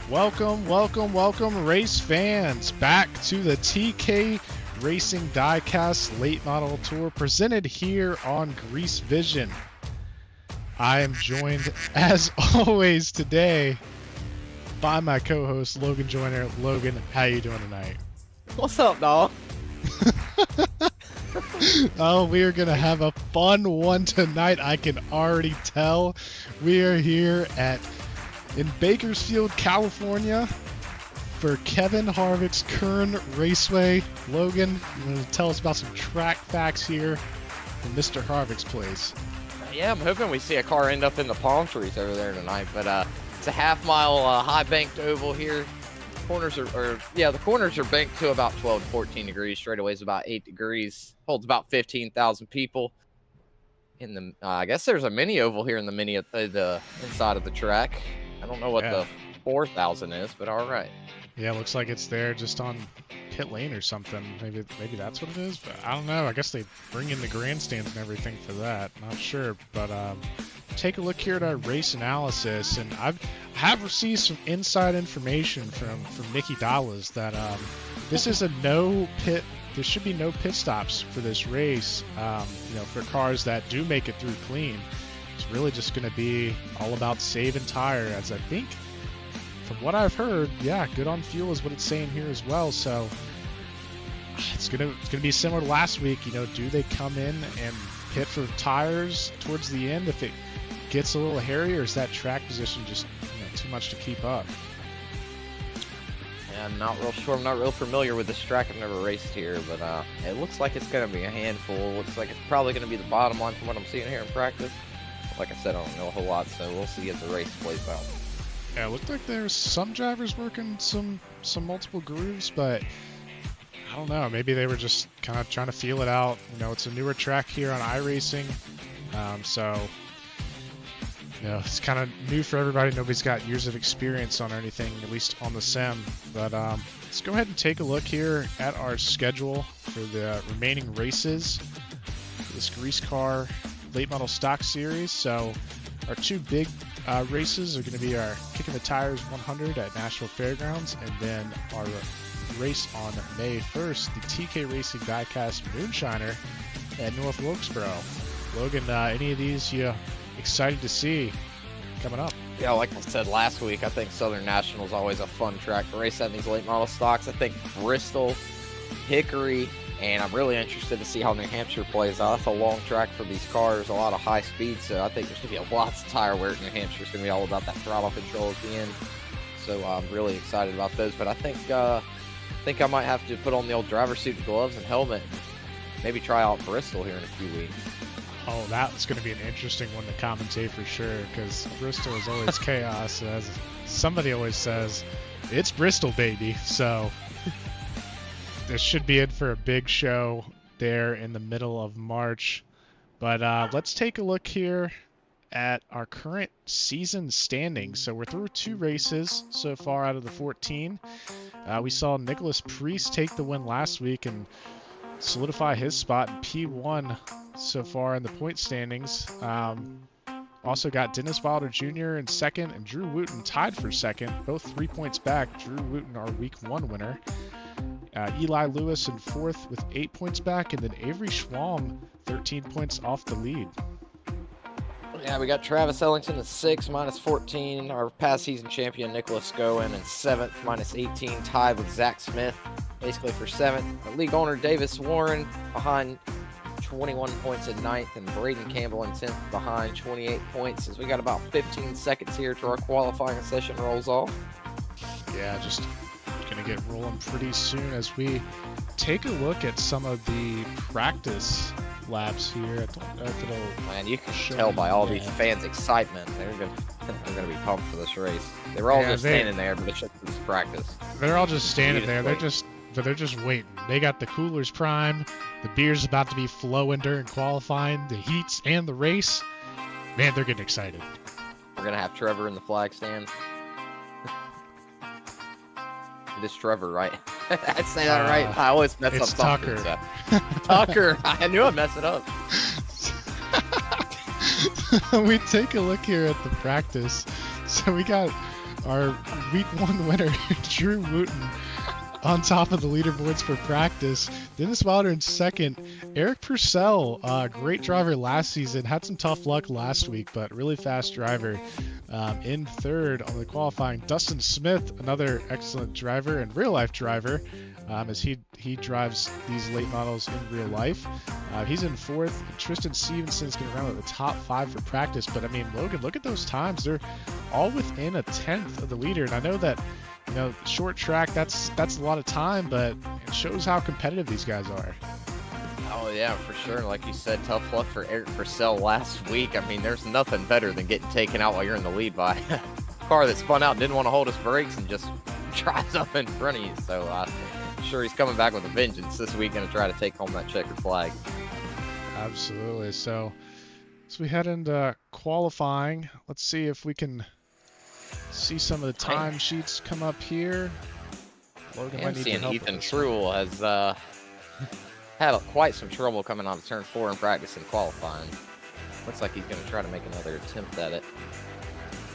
Welcome, race fans, back to the TK Racing Diecast Late Model Tour presented here on Grease Vision. I am joined, as always, today by my co-host Logan Joyner. Logan, how you doing tonight? What's up, dog? Oh, we are gonna have a fun one tonight. I can already tell. We are here in Bakersfield, California, for Kevin Harvick's Kern Raceway. Logan, you want to tell us about some track facts here from Mr. Harvick's place? Yeah, I'm hoping we see a car end up in the palm trees over there tonight. But it's a half-mile high banked oval here. Corners the corners are banked to about 12 to 14 degrees. Straightaways about 8 degrees. Holds about 15,000 people. In the I guess there's a mini oval here in the inside of the track. I don't know what the 4,000 is, but all right. Yeah, looks like it's there just on pit lane or something. Maybe that's what it is, but I don't know. I guess they bring in the grandstands and everything for that. Not sure, but take a look here at our race analysis, and I have received some inside information from Nicky Dallas that this is a no pit. There should be no pit stops for this race. For cars that do make it through clean. It's really just going to be all about saving tire, as I think, from what I've heard, good on fuel is what it's saying here as well. So it's gonna be similar to last week. Do they come in and pit for tires towards the end if it gets a little hairy, or is that track position just too much to keep up? Yeah, I'm not real sure. I'm not real familiar with this track. I've never raced here, but it looks like it's going to be a handful. Looks like it's probably going to be the bottom line from what I'm seeing here in practice. Like I said, I don't know a whole lot, so we'll see as the race plays out. Yeah, it looked like there's some drivers working some multiple grooves, but I don't know. Maybe they were just kind of trying to feel it out. It's a newer track here on iRacing, so it's kind of new for everybody. Nobody's got years of experience on anything, at least on the sim. But let's go ahead and take a look here at our schedule for the remaining races for this GreaseCar Late Model Stock Series. So our two big races are going to be our Kicking the Tires 100 at Nashville Fairgrounds, and then our race on May 1st, the TK Racing Diecast Moonshiner at North Wilkesboro. Logan, any of these you excited to see coming up? Yeah, like I said last week, I think Southern National is always a fun track to race at these late model stocks. I think Bristol, Hickory, and I'm really interested to see how New Hampshire plays out. That's a long track for these cars, a lot of high speed, so I think there's going to be lots of tire wear at New Hampshire. It's going to be all about that throttle control at the end. So I'm really excited about those. But I think I might have to put on the old driver's suit and gloves and helmet and maybe try out Bristol here in a few weeks. Oh, that's going to be an interesting one to commentate for sure, because Bristol is always chaos. As somebody always says, it's Bristol, baby. So this should be in for a big show there in the middle of March. But let's take a look here at our current season standings. So we're through 2 races so far out of the 14. We saw Nicholas Priest take the win last week and solidify his spot in P1 so far in the point standings. Also got Dennis Wilder Jr. in second and Drew Wooten tied for second, both 3 points back. Drew Wooten, our week 1 winner. Eli Lewis in fourth with 8 points back, and then Avery Schwalm 13 points off the lead. Yeah, we got Travis Ellington in 6th, minus 14. Our past season champion Nicholas Goen in 7th, minus 18, tied with Zach Smith, basically for 7th. Our league owner Davis Warren behind 21 points in 9th, and Braden Campbell in 10th behind 28 points. As we got about 15 seconds here till our qualifying session rolls off. Yeah, just going to get rolling pretty soon as we take a look at some of the practice laps here. Man, you can tell by all these fans' excitement. They're gonna be pumped for this race. They were all just standing there, but it's just this practice. They're all just standing there. They're just waiting. They got the coolers primed. The beer's about to be flowing during qualifying, the heats, and the race. Man, they're getting excited. We're gonna have Trevor in the flag stand. It is Trevor, right? I say that right. I always mess up something. It's Tucker. So. Tucker. I knew I'd mess it up. We take a look here at the practice. So we got our week 1 winner, Drew Wooten, on top of the leaderboards for practice. Dennis Wilder in second. Eric Purcell, great driver last season, had some tough luck last week, but really fast driver, in third on the qualifying. Dustin Smith, another excellent driver and real life driver, as he drives these late models in real life. He's in fourth. Tristan Stevenson's going to round out the top 5 for practice, but I mean, Logan, look at those times. They're all within a tenth of the leader, and I know that, you know, short track, that's a lot of time, but it shows how competitive these guys are. Oh yeah, for sure. Like you said, tough luck for Eric Purcell last week. I mean, there's nothing better than getting taken out while you're in the lead by a car that spun out and didn't want to hold his brakes and just drives up in front of you. So I'm sure he's coming back with a vengeance this week, going to try to take home that checkered flag. Absolutely. So as we head into qualifying, let's see if we can see some of the time sheets come up here. Logan might need to help Ethan Truel has had quite some trouble coming on turn 4 in practice and qualifying. Looks like he's going to try to make another attempt at it.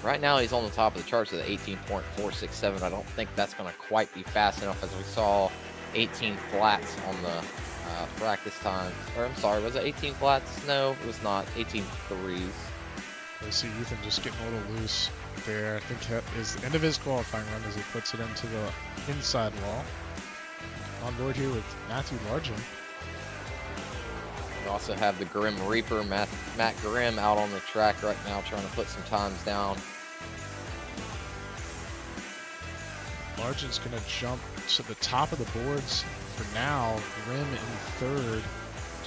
Right now he's on the top of the charts at 18.467. I don't think that's going to quite be fast enough, as we saw 18 flats on the practice time. Or I'm sorry, was it 18 flats? No, it was not. 18 threes. I see Ethan just getting a little loose there. I think that is the end of his qualifying run as he puts it into the inside wall. On board here with Matthew Largent. We also have the Grim Reaper, Matt Grimm, out on the track right now trying to put some times down. Largent's going to jump to the top of the boards for now. Grimm in third,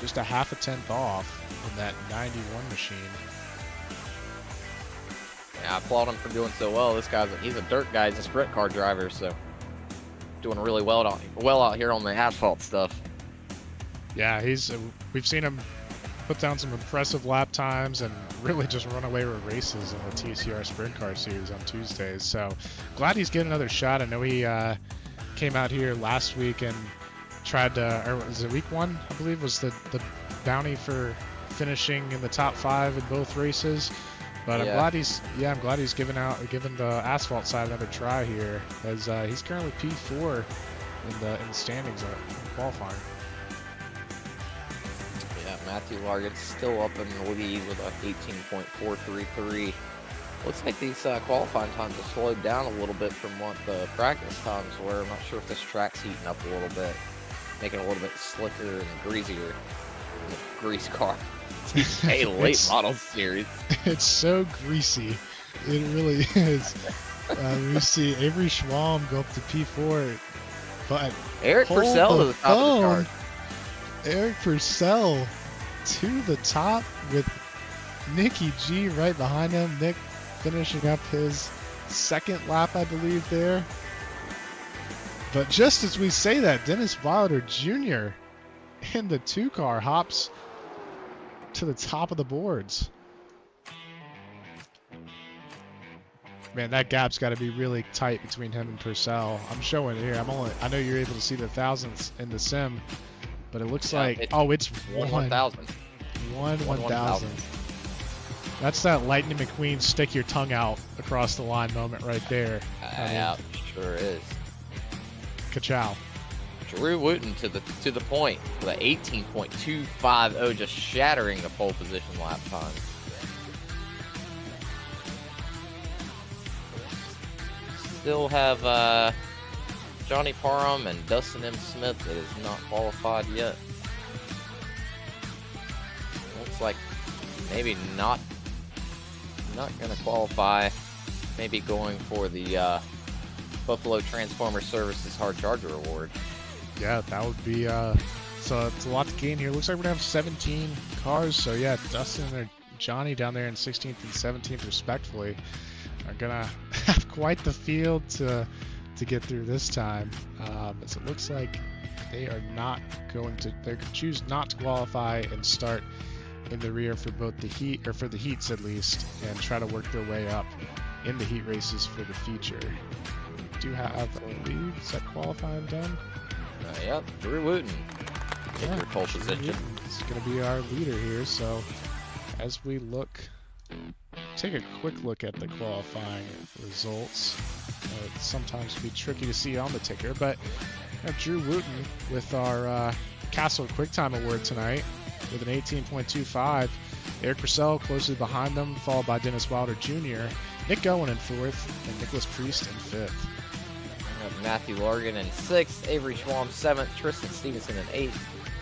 just a half a tenth off in that 91 machine. Yeah, I applaud him for doing so well. This he's a dirt guy. He's a sprint car driver, so doing really well out here on the asphalt stuff. Yeah, we've seen him put down some impressive lap times and really just run away with races in the TCR Sprint Car Series on Tuesdays. So glad he's getting another shot. I know he came out here last week and tried to, or was it week 1, I believe, was the bounty for finishing in the top 5 in both races. But I'm glad he's given the asphalt side another try here, as he's currently P4 in the standings in qualifying. Yeah, Matthew Largent's still up in the lead with a 18.433. Looks like these qualifying times have slowed down a little bit from what the practice times were. I'm not sure if this track's heating up a little bit, making it a little bit slicker and greasier. GreaseCar. Hey, late model series. It's so greasy. It really is. We see Avery Schwalm go up to P4, but Eric Purcell to the top of the chart. Eric Purcell to the top with Nicky G right behind him. Nick finishing up his second lap, I believe, there. But just as we say that, Dennis Wilder Jr. in the 2-car hops to the top of the boards. Man, that gap's got to be really tight between him and Purcell. I'm showing it here. I know you're able to see the thousandths in the sim, but it looks like it's 1/1000. 1/1000. That's that Lightning McQueen stick your tongue out across the line moment right there. Yeah, sure is. Ka-chow. Drew Wooten to the point with an 18.250, just shattering the pole position lap time. Still have Johnny Parham and Dustin M. Smith that is not qualified yet. Looks like maybe not going to qualify. Maybe going for the Buffalo Transformer Services Hard Charger Award. Yeah, that would be, so it's a lot to gain here. Looks like we're going to have 17 cars. So yeah, Dustin and Johnny down there in 16th and 17th respectively are going to have quite the field to get through this time. As it looks like they are not going to, they choose not to qualify and start in the rear for both the heat, or for the heats at least, and try to work their way up in the heat races for the feature. We do have a lead. Is that qualifying done? Yep, Drew Wooten. Get your pole position. He's going to be our leader here. So as we look take a quick look at the qualifying results. It sometimes can be tricky to see on the ticker, but Drew Wooten with our Castle QuickTime Award tonight with an 18.25. Eric Purcell closely behind them, followed by Dennis Wilder Jr., Nick Owen in 4th, and Nicholas Priest in 5th. Matthew Largan in 6th, Avery Schwam 7th, Tristan Stevenson in 8th,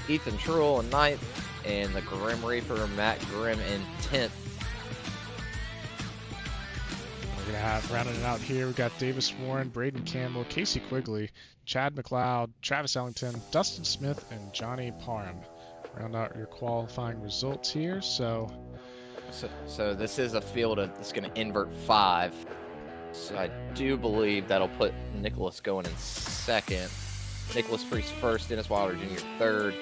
Ethan Truell in 9th, and the Grim Reaper Matt Grimm in 10th. We're going to have rounding it out here. We've got Davis Warren, Braden Campbell, Casey Quigley, Chad McLeod, Travis Ellington, Dustin Smith, and Johnny Parham. Round out your qualifying results here. So this is a field that's going to invert 5. So I do believe that'll put Nicholas going in 2nd, Nicholas Priest 1st, Dennis Wilder Jr. 3rd,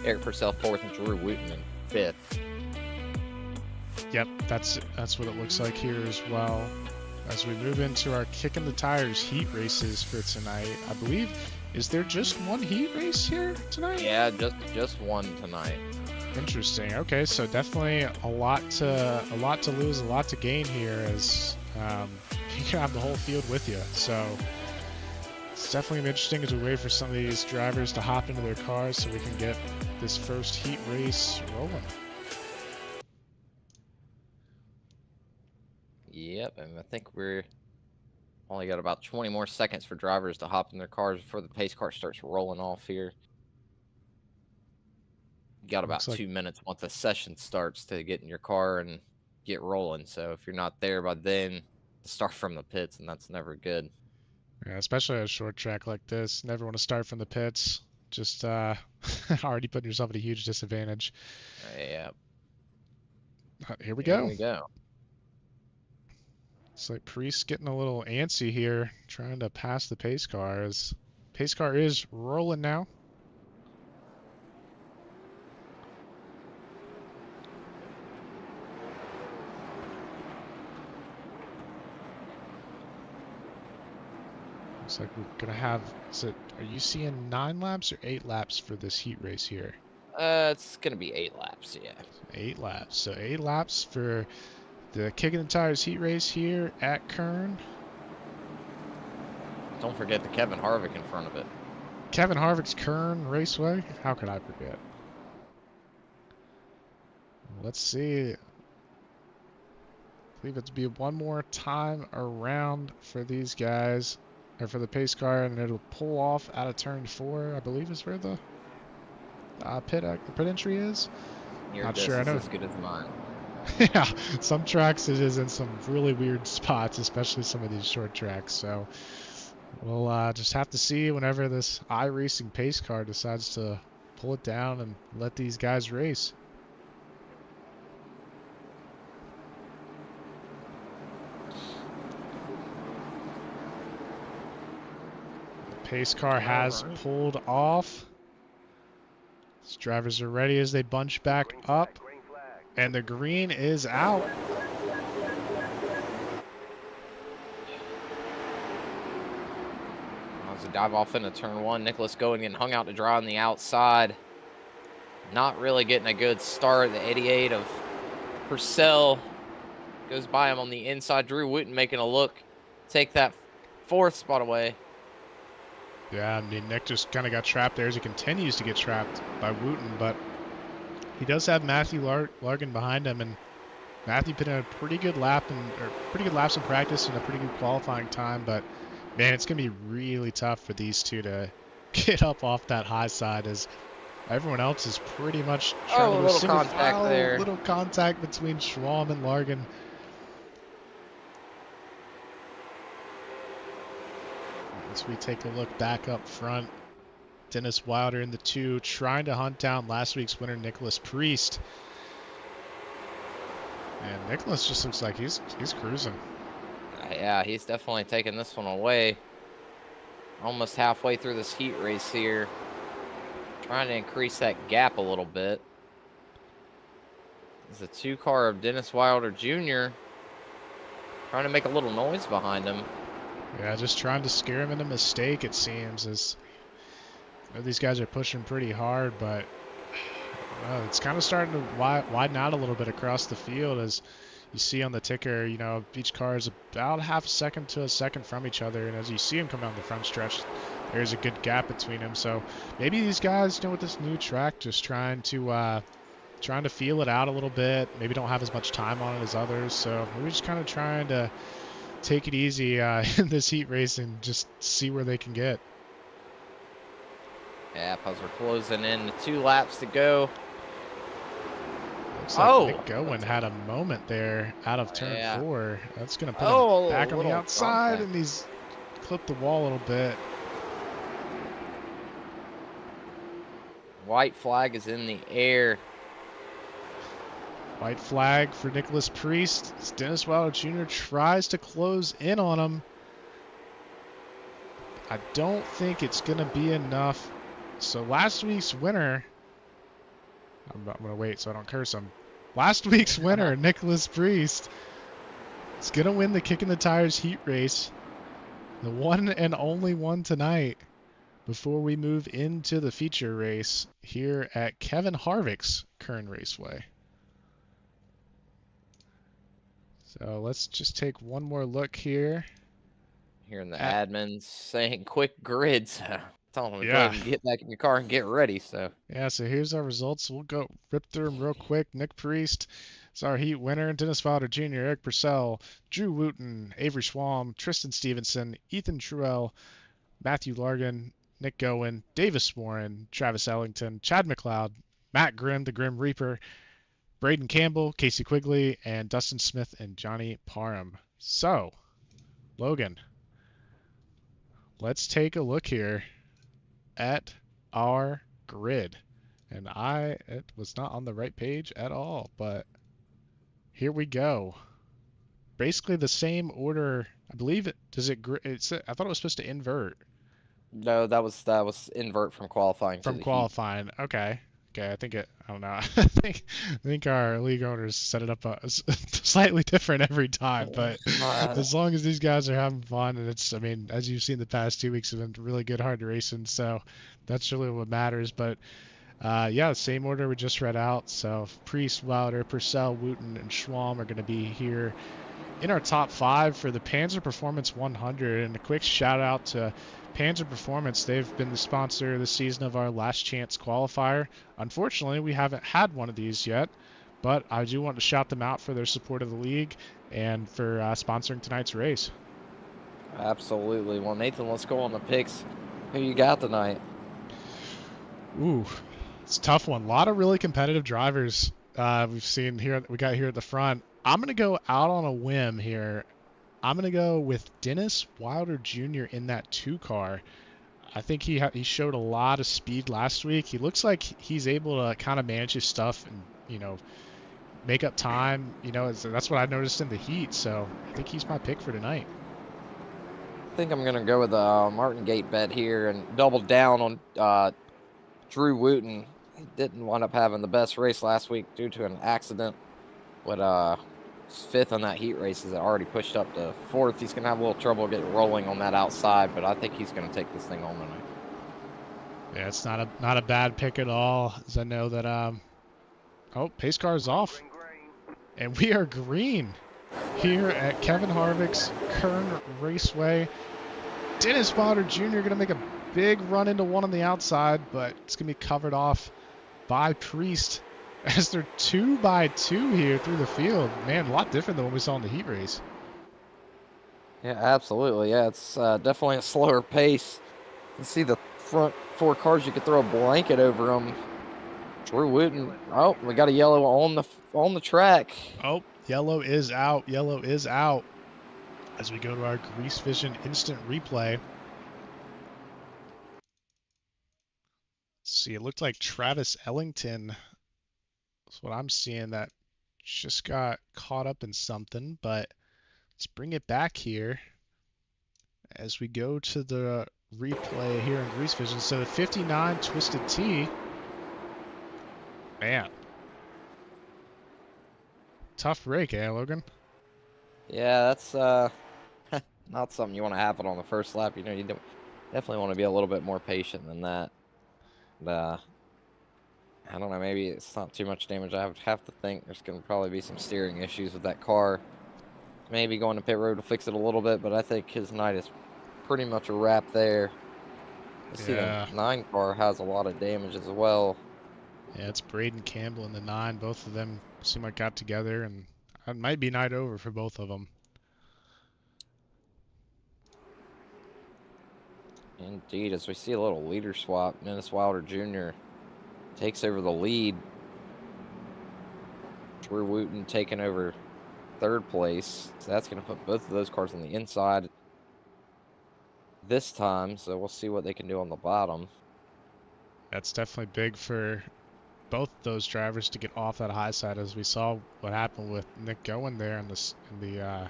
Eric Purcell 4th, and Drew Wooten in 5th. Yep, that's what it looks like here as well. As we move into our kicking the tires heat races for tonight, I believe, is there just one heat race here tonight? Yeah, just one tonight. Interesting. Okay, so definitely a lot to lose, a lot to gain here, as you can have the whole field with you. So it's definitely interesting as we wait for some of these drivers to hop into their cars so we can get this first heat race rolling. Yep, and I think we're only got about 20 more seconds for drivers to hop in their cars before the pace car starts rolling off here. You got about 2 minutes once the session starts to get in your car and get rolling. So if you're not there by then, start from the pits, and that's never good. Yeah, especially at a short track like this. Never want to start from the pits. Just already putting yourself at a huge disadvantage. Yeah. Here we go. Here we go. It's like Priest getting a little antsy here, trying to pass the pace car, as pace car is rolling now. Looks like we're gonna have, are you seeing 9 laps or 8 laps for this heat race here? It's gonna be 8 laps, yeah. 8 laps. So 8 laps for the Kicking the Tires heat race here at Kern. Don't forget the Kevin Harvick in front of it. Kevin Harvick's Kern Raceway? How could I forget? Let's see. I believe it's be one more time around for these guys, or for the pace car, and it'll pull off out of turn 4, I believe is where the pit entry is. Your Not guess sure. I is know. as good as mine. Yeah, some tracks it is in some really weird spots, especially some of these short tracks. So we'll just have to see whenever this iRacing pace car decides to pull it down and let these guys race. The pace car has pulled off. These drivers are ready as they bunch back up. And the green is out. As a dive off into turn 1, Nicholas going and hung out to dry on the outside. Not really getting a good start. The 88 of Purcell goes by him on the inside. Drew Wooten making a look, take that 4th spot away. Yeah, I mean, Nick just kind of got trapped there as he continues to get trapped by Wooten, but he does have Matthew Largan behind him, and Matthew put in a pretty good laps in practice and a pretty good qualifying time. But man, it's gonna be really tough for these two to get up off that high side, as everyone else is pretty much trying to do a single contact file, there. Little contact between Schwam and Largan. As we take a look back up front, Dennis Wilder in the 2, trying to hunt down last week's winner, Nicholas Priest. And Nicholas just looks like he's cruising. Yeah, he's definitely taking this one away. Almost halfway through this heat race here. Trying to increase that gap a little bit. There's a 2 car of Dennis Wilder Jr. trying to make a little noise behind him. Yeah, just trying to scare him into mistake, it seems, as these guys are pushing pretty hard, but it's kind of starting to widen out a little bit across the field, as You see on the ticker, you know, each car is about half a second to a second from each other, and as you see them come down the front stretch, there's a good gap between them. So maybe these guys, you know, with this new track, just trying to feel it out a little bit. Maybe don't have as much time on it as others, so maybe just kind of trying to take it easy in this heat race and just see where they can get. Yeah, as we're closing in, 2 laps to go. Looks like Nick Gowen had a moment there out of turn 4. That's going to put him back on the outside, and he's clipped the wall a little bit. White flag is in the air. White flag for Nicholas Priest. As Dennis Wilder Jr. tries to close in on him. I don't think it's going to be enough. So last week's winner, I'm going to wait so I don't curse him. Last week's winner, Nicholas Priest, is going to win the Kicking the Tires heat race. The one and only one tonight before we move into the feature race here at Kevin Harvick's Kern Raceway. So let's just take one more look here. Hearing the admins saying quick grids. Telling them to go ahead and get back in your car and get ready. So here's our results. We'll go rip through them real quick. Nick Priest is our heat winner. Dennis Wilder Jr., Eric Purcell, Drew Wooten, Avery Schwalm, Tristan Stevenson, Ethan Truell, Matthew Largan, Nick Gowen, Davis Warren, Travis Ellington, Chad McLeod, Matt Grimm, the Grim Reaper, Braden Campbell, Casey Quigley, and Dustin Smith and Johnny Parham. So, Logan, let's take a look here at our grid. And it was not on the right page at all, but here we go. Basically the same order. I believe I thought it was supposed to invert. No, that was invert from qualifying. From qualifying. Heat. Okay. I don't know. I think our league owners set it up slightly different every time, but as long as these guys are having fun, and as you've seen the past 2 weeks have been really good hard racing, so that's really what matters. But same order we just read out. So Priest, Wilder, Purcell, Wooten, and Schwalm are going to be here in our top 5 for the Panzer Performance 100. And a quick shout out to Panzer Performance. They've been the sponsor this season of our Last Chance qualifier. Unfortunately, we haven't had one of these yet, but I do want to shout them out for their support of the league and for sponsoring tonight's race. Absolutely. Well, Nathan, let's go on the picks. Who you got tonight? Ooh, it's a tough one. A lot of really competitive drivers we've seen here. We got here at the front. I'm going to go out on a whim here. I'm going to go with Dennis Wilder Jr. in that 2 car. I think he showed a lot of speed last week. He looks like he's able to kind of manage his stuff and, make up time. That's what I noticed in the heat. So I think he's my pick for tonight. I think I'm going to go with a Martin Gate bet here and double down on Drew Wooten. He didn't wind up having the best race last week due to an accident. But 5th on that heat race is already pushed up to 4th. He's going to have a little trouble getting rolling on that outside, but I think he's going to take this thing home tonight. Yeah, it's not a bad pick at all, as I know that pace car is off. And we are green here at Kevin Harvick's Kern Raceway. Dennis Wilder Jr. going to make a big run into one on the outside, but it's going to be covered off by Priest as they're 2x2 here through the field. Man, a lot different than what we saw in the heat race. Yeah, absolutely. Yeah, it's definitely a slower pace. You can see the front 4 cars. You could throw a blanket over them. Drew Wooten. Oh, we got a yellow on the track. Oh, yellow is out. Yellow is out. As we go to our Grease Vision instant replay. Let's see, it looked like Travis Ellington. That's what I'm seeing, that just got caught up in something, but let's bring it back here as we go to the replay here in Grease Vision. So the 59 Twisted T, man, tough break, Logan? Yeah, that's not something you want to happen on the first lap. You definitely want to be a little bit more patient than that. I don't know, maybe it's not too much damage. I would have to think there's going to probably be some steering issues with that car. Maybe going to pit road to fix it a little bit, but I think his night is pretty much a wrap there. I see the Yeah. 9 car has a lot of damage as well. Yeah, it's Braden Campbell and the 9. Both of them seem like got together, and it might be night over for both of them. Indeed, as we see a little leader swap, Dennis Wilder Jr. takes over the lead. Drew Wooten taking over 3rd place. So that's going to put both of those cars on the inside this time. So we'll see what they can do on the bottom. That's definitely big for both those drivers to get off that high side, as we saw what happened with Nick going there in the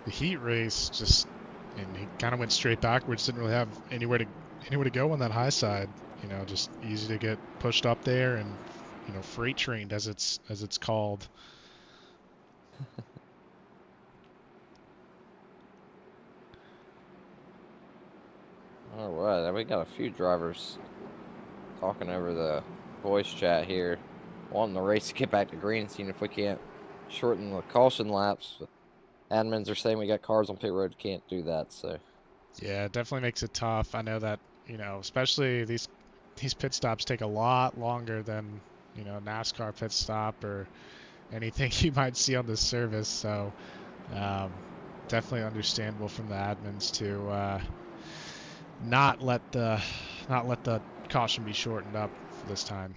heat race. And he kind of went straight backwards. Didn't really have anywhere to go on that high side. Just easy to get pushed up there and freight trained as it's called. All right, we got a few drivers talking over the voice chat here, wanting the race to get back to green, seeing if we can't shorten the caution laps. Admins are saying we got cars on pit road, can't do that. So Yeah, it definitely makes it tough. I know that especially these pit stops take a lot longer than NASCAR pit stop or anything you might see on the service. So definitely understandable from the admins to not let the caution be shortened up for this time.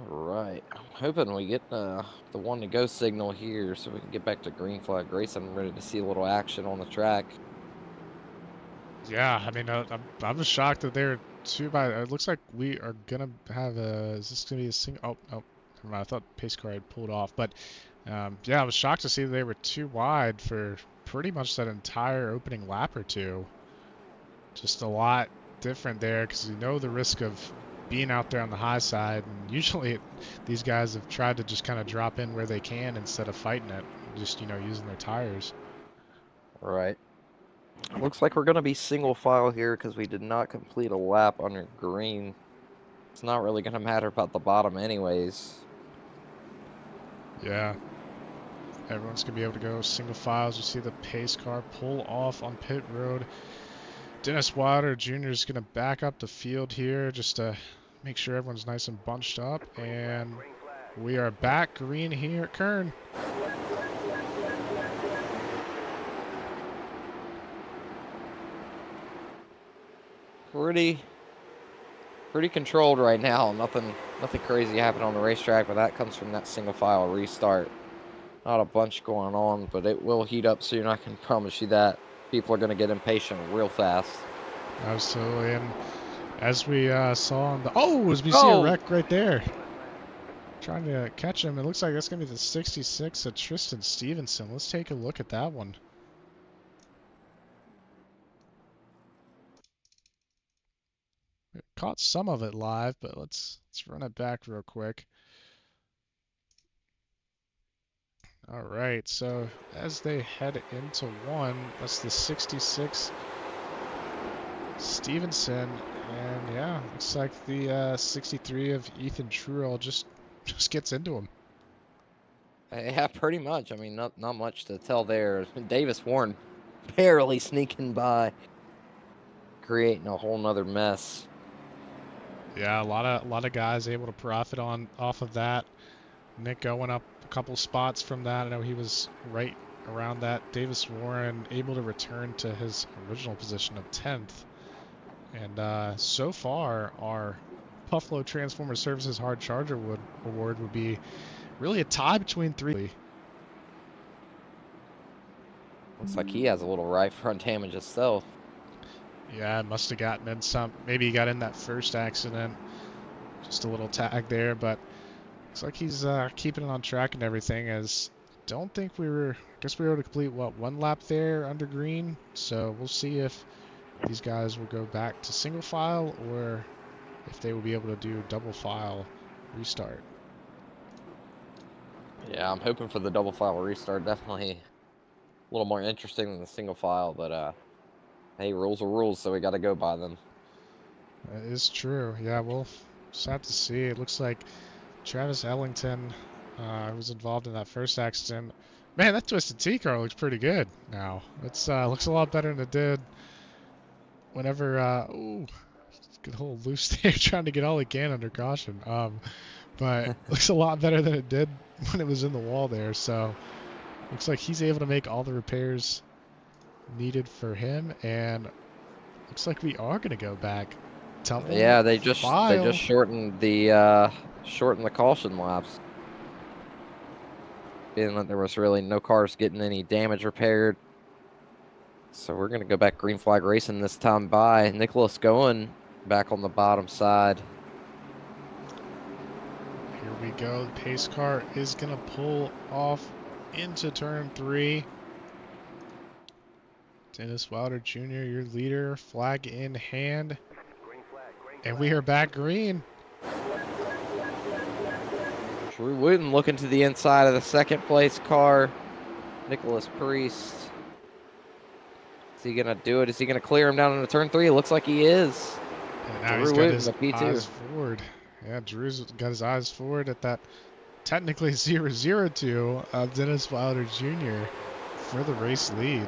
all right, I'm hoping we get the one to go signal here so we can get back to green flag racing. I'm ready to see a little action on the track. Yeah, I mean, I was shocked that they're two by. It looks like we are gonna have a. Is this gonna be a single? Oh, no, never mind. I thought pace car had pulled off, but yeah, I was shocked to see that they were too wide for pretty much that entire opening lap or two. Just a lot different there because the risk of being out there on the high side, and usually these guys have tried to just kind of drop in where they can instead of fighting it, just using their tires. All right. Looks like we're going to be single file here because we did not complete a lap under green. It's not really going to matter about the bottom anyways. Yeah. Everyone's going to be able to go single files. You see the pace car pull off on pit road. Dennis Wilder Jr. is going to back up the field here just to make sure everyone's nice and bunched up. And we are back green here at Kern. Pretty controlled right now. Nothing crazy happened on the racetrack, but that comes from that single file restart. Not a bunch going on, but it will heat up soon. I can promise you that. People are going to get impatient real fast. Absolutely, and as we saw on the as we see a wreck right there, trying to catch him. It looks like that's going to be the 66 of Tristan Stevenson. Let's take a look at that one. Caught some of it live, but let's run it back real quick. All right, so as they head into one, that's the 66 Stevenson, and yeah, looks like the 63 of Ethan Trueall just gets into him. Yeah, pretty much. I mean, not much to tell there. Davis Warren barely sneaking by, creating a whole nother mess. Yeah, a lot of guys able to profit off of that. Nick going up a couple spots from that. I know he was right around that. Davis Warren able to return to his original position of 10th. And so far, our Buffalo Transformer Services Hard Charger Award would be really a tie between three. Looks like he has a little right front damage himself. Yeah, must have gotten in some. Maybe he got in that first accident. Just a little tag there, but looks like he's keeping it on track and everything. As don't think we were. Guess we were able to complete one lap there under green. So we'll see if these guys will go back to single file or if they will be able to do double file restart. Yeah, I'm hoping for the double file restart. Definitely a little more interesting than the single file, but Hey, rules are rules, so we got to go by them. That is true. Yeah, we'll just have to see. It looks like Travis Ellington was involved in that first accident. Man, that Twisted T-car looks pretty good now. It's looks a lot better than it did whenever. Ooh, good hold loose there, trying to get all he can under caution. But looks a lot better than it did when it was in the wall there. So looks like he's able to make all the repairs needed for him, and looks like we are gonna go back. Double Yeah, they just file. shortened the caution laps, being that there was really no cars getting any damage repaired. So we're gonna go back green flag racing this time by Nicholas going back on the bottom side. Here we go. The pace car is going to pull off into turn 3. Dennis Wilder Jr., your leader, flag in hand. And we are back green. Drew Wooten looking to the inside of the second place car. Nicholas Priest. Is he going to do it? Is he going to clear him down into turn 3? It looks like he is. And now Drew he's got Wooten, his the P2. eyes forward. Yeah, Drew's got his eyes forward at that technically 0-0-2 of Dennis Wilder Jr. for the race lead.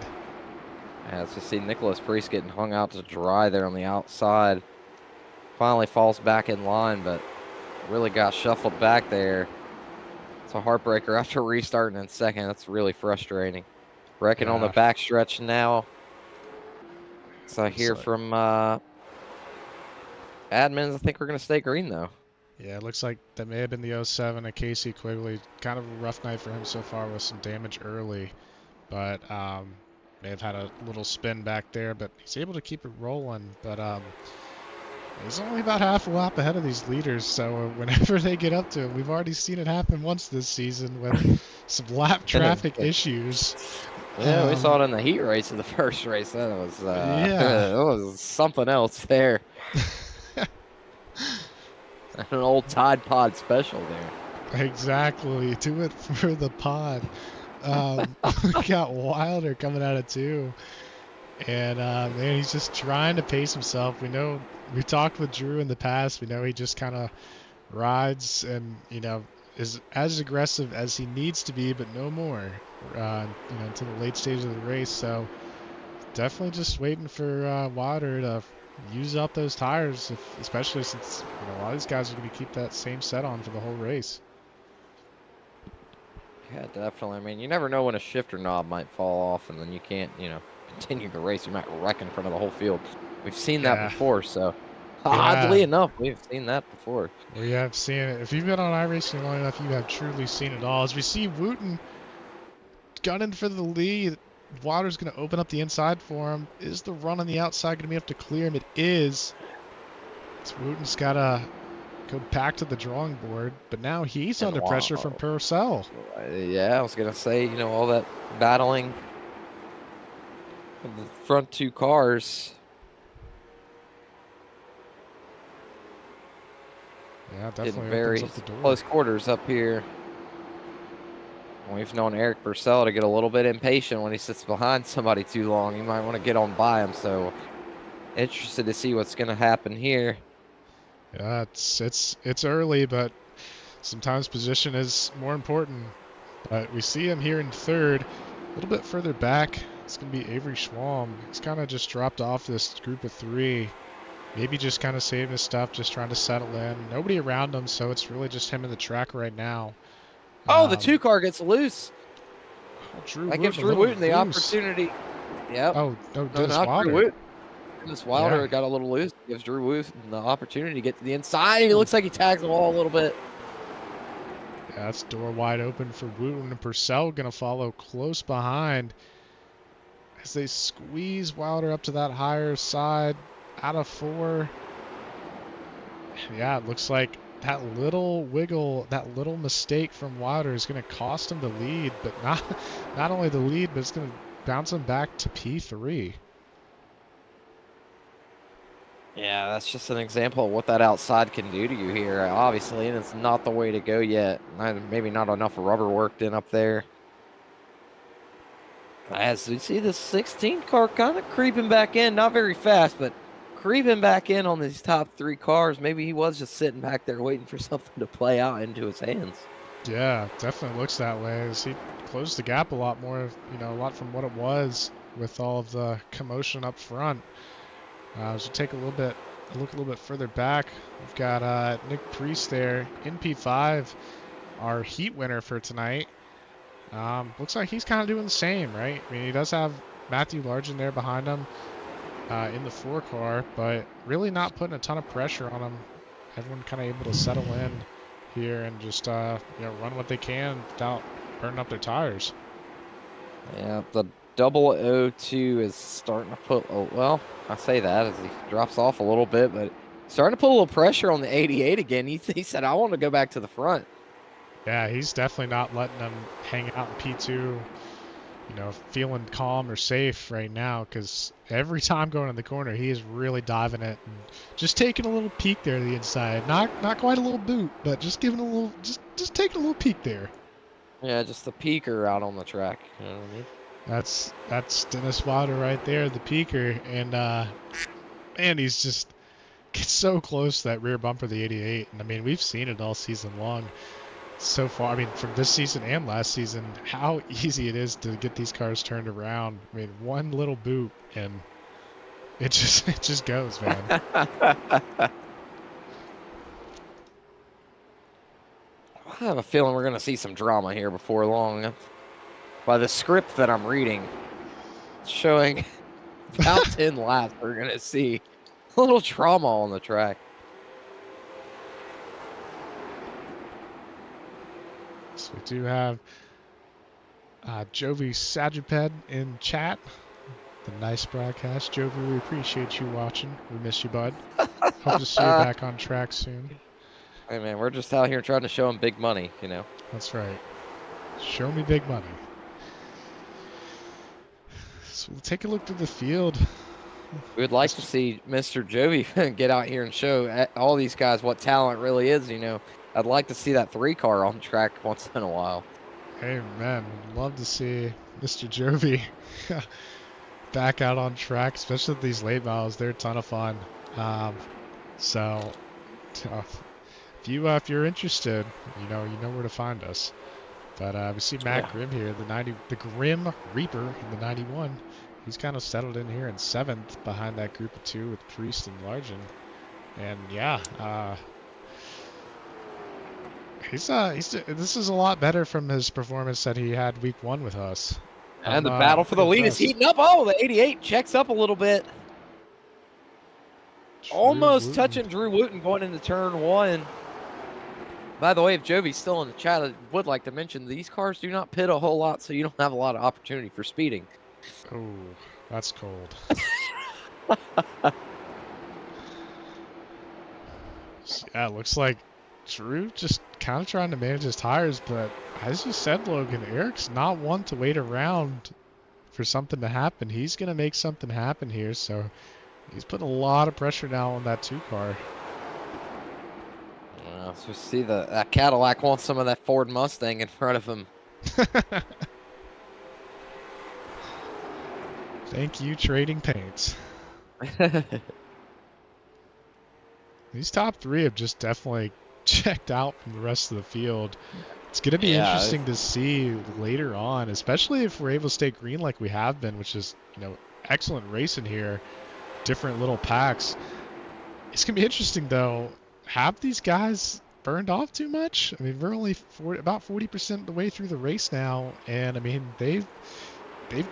Yeah, let's just see Nicholas Priest getting hung out to dry there on the outside. Finally falls back in line, but really got shuffled back there. It's a heartbreaker after restarting in second. That's really frustrating. Wrecking on the backstretch now. So I hear from admins, I think we're going to stay green, though. Yeah, it looks like that may have been the 07 of Casey Quigley. Kind of a rough night for him so far with some damage early. But may have had a little spin back there, but he's able to keep it rolling. But he's only about half a lap ahead of these leaders, so whenever they get up to him, we've already seen it happen once this season with some lap traffic issues. Yeah, we saw it in the heat race in the first race. That was that was something else there. An old Tide Pod special there. Exactly. Do it for the pod. We got Wilder coming out of 2. And man, he's just trying to pace himself. We know, we talked with Drew in the past. We know he just kind of rides and, you know, is as aggressive as he needs to be, but no more, you know, until the late stage of the race. So definitely just waiting for Wilder to use up those tires, especially since, you know, a lot of these guys are going to keep that same set on for the whole race. Yeah, definitely. I mean, you never know when a shifter knob might fall off, and then you can't, you know, continue the race. You might wreck in front of the whole field. We've seen that before, so oddly enough, we've seen that before. We have seen it. If you've been on iRacing long enough, you have truly seen it all. As we see Wooten gunning for the lead, Wilder's going to open up the inside for him. Is the run on the outside going to be able to clear him? It is. So Wooten's got to go back to the drawing board, but now he's under pressure from Purcell. Yeah, I was going to say, you know, all that battling of the front 2 cars. Yeah, definitely getting very opens up the door. Close quarters up here. We've known Eric Purcell to get a little bit impatient when he sits behind somebody too long. He might want to get on by him, so interested to see what's going to happen here. Yeah, it's early, but sometimes position is more important. But we see him here in 3rd, a little bit further back. It's going to be Avery Schwalm. He's kind of just dropped off this group of 3. Maybe just kind of saving his stuff, just trying to settle in. Nobody around him, so it's really just him in the track right now. Oh, the 2 car gets loose. That gives Drew Wooten the opportunity. Yep. Oh, Dennis Wilder. Dennis Wilder got a little loose. Gives Drew Wooten the opportunity to get to the inside. He looks like he tags the wall a little bit. Yeah, that's door wide open for Wooten, and Purcell going to follow close behind as they squeeze Wilder up to that higher side out of 4. Yeah, it looks like that little wiggle, that little mistake from Wilder is going to cost him the lead, but not only the lead, but it's going to bounce him back to P3. Yeah, that's just an example of what that outside can do to you here, obviously, and it's not the way to go yet. Maybe not enough rubber worked in up there. As we see the 16 car kind of creeping back in, not very fast, but creeping back in on these top 3 cars. Maybe he was just sitting back there waiting for something to play out into his hands. Yeah, definitely looks that way. As he closed the gap a lot more, a lot from what it was with all of the commotion up front. As we take a look a little bit further back, we've got Nick Priest there in P5, our heat winner for tonight. Looks like he's kind of doing the same, right? I mean, he does have Matthew Largen there behind him in the 4 car, but really not putting a ton of pressure on him. Everyone kind of able to settle in here and just run what they can without burning up their tires. Yeah, the 002 is starting to put, well, I say that as he drops off a little bit, but starting to put a little pressure on the 88 again. He said, I want to go back to the front. Yeah, he's definitely not letting them hang out in P2, feeling calm or safe right now, because every time going in the corner, he is really diving it and just taking a little peek there to the inside. Not quite a little boot, but just giving a little, just taking a little peek there. Yeah, just the peeker out on the track. You know what I mean? That's Dennis Wilder right there, the peeker, and man, he's just gets so close to that rear bumper of the 88, and I mean, we've seen it all season long. So far, I mean, from this season and last season, how easy it is to get these cars turned around. I mean, one little boot and it just goes, man. I have a feeling we're going to see some drama here before long. By the script that I'm reading, it's showing about 10 laps, we're going to see a little drama on the track. So we do have Jovi Sajuped in chat. The nice broadcast. Jovi, we appreciate you watching. We miss you, bud. Hope to see you back on track soon. Hey, man, we're just out here trying to show him big money, That's right. Show me big money. So we'll take a look through the field. We would like to see Mr. Jovi get out here and show all these guys what talent really is, I'd like to see that 3 car on track once in a while. Hey, man, would love to see Mr. Jovi back out on track, especially with these late models. They're a ton of fun. So if you're interested, you know where to find us. But we see Matt Grimm here, the Grim Reaper in the 91. He's kind of settled in here in 7th behind that group of 2 with Priest and Largen. And yeah, this is a lot better from his performance that he had week 1 with us. And the battle for the lead is heating up. Oh, the 88 checks up a little bit. Almost touching Drew Wooten going into turn 1. By the way, if Jovi's still in the chat, I would like to mention these cars do not pit a whole lot, so you don't have a lot of opportunity for speeding. Oh, that's cold. Yeah, it looks like Drew just kind of trying to manage his tires, but as you said, Logan, Eric's not one to wait around for something to happen. He's going to make something happen here, so he's putting a lot of pressure now on that 2 car. Well, so see that Cadillac wants some of that Ford Mustang in front of him. Thank you, Trading Paints. These top 3 have just definitely checked out from the rest of the field. It's going to be interesting to see later on, especially if we're able to stay green like we have been, which is, excellent racing here, different little packs. It's going to be interesting, though. Have these guys burned off too much? I mean, we're only about 40% of the way through the race now, and, I mean, they've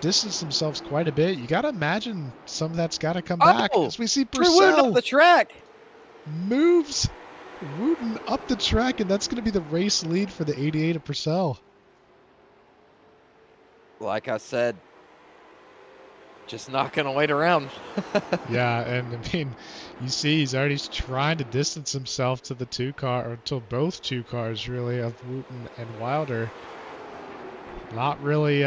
distanced themselves quite a bit. You got to imagine some of that's got to come back. As we see Purcell up the track. Moves Wooten up the track, and that's going to be the race lead for the 88 of Purcell. Like I said, just not going to wait around. Yeah, and I mean, you see he's already trying to distance himself to the 2 car, or to both 2 cars, really, of Wooten and Wilder. Not really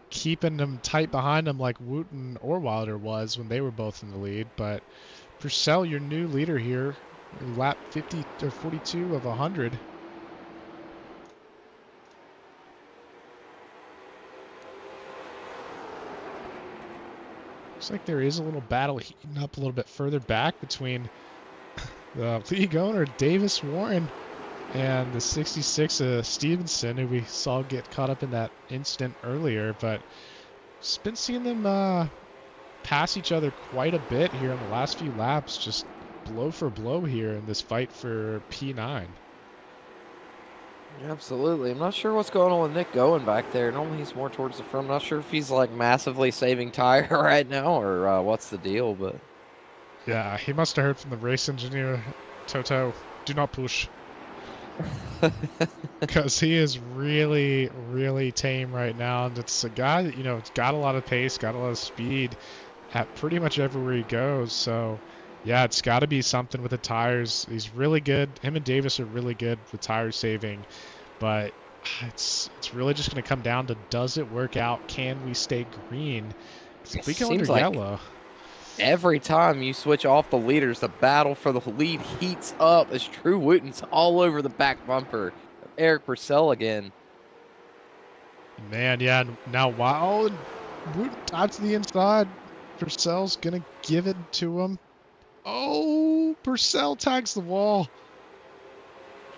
keeping them tight behind him like Wooten or Wilder was when they were both in the lead, but Purcell, your new leader here, lap 50 or 42 of 100. Looks like there is a little battle heating up a little bit further back between the league owner, Davis Warren, and the 66 Stevenson, who we saw get caught up in that incident earlier. But just been seeing them pass each other quite a bit here in the last few laps, just blow for blow here in this fight for P9. Absolutely. I'm not sure what's going on with Nick going back there. Normally he's more towards the front. I'm not sure if he's like massively saving tire right now or what's the deal, but Yeah, he must have heard from the race engineer, Toto, do not push. Because he is really, really tame right now. And it's a guy that, it's got a lot of pace, got a lot of speed at pretty much everywhere he goes. So, yeah, it's got to be something with the tires. He's really good. Him and Davis are really good with tire saving. But it's really just going to come down to, does it work out? Can we stay green? If we go under yellow. Every time you switch off the leaders, the battle for the lead heats up as Drew Wooten's all over the back bumper. Eric Purcell again. Man, yeah, now wow, Wooten dives to the inside. Purcell's gonna give it to him. Oh, Purcell tags the wall.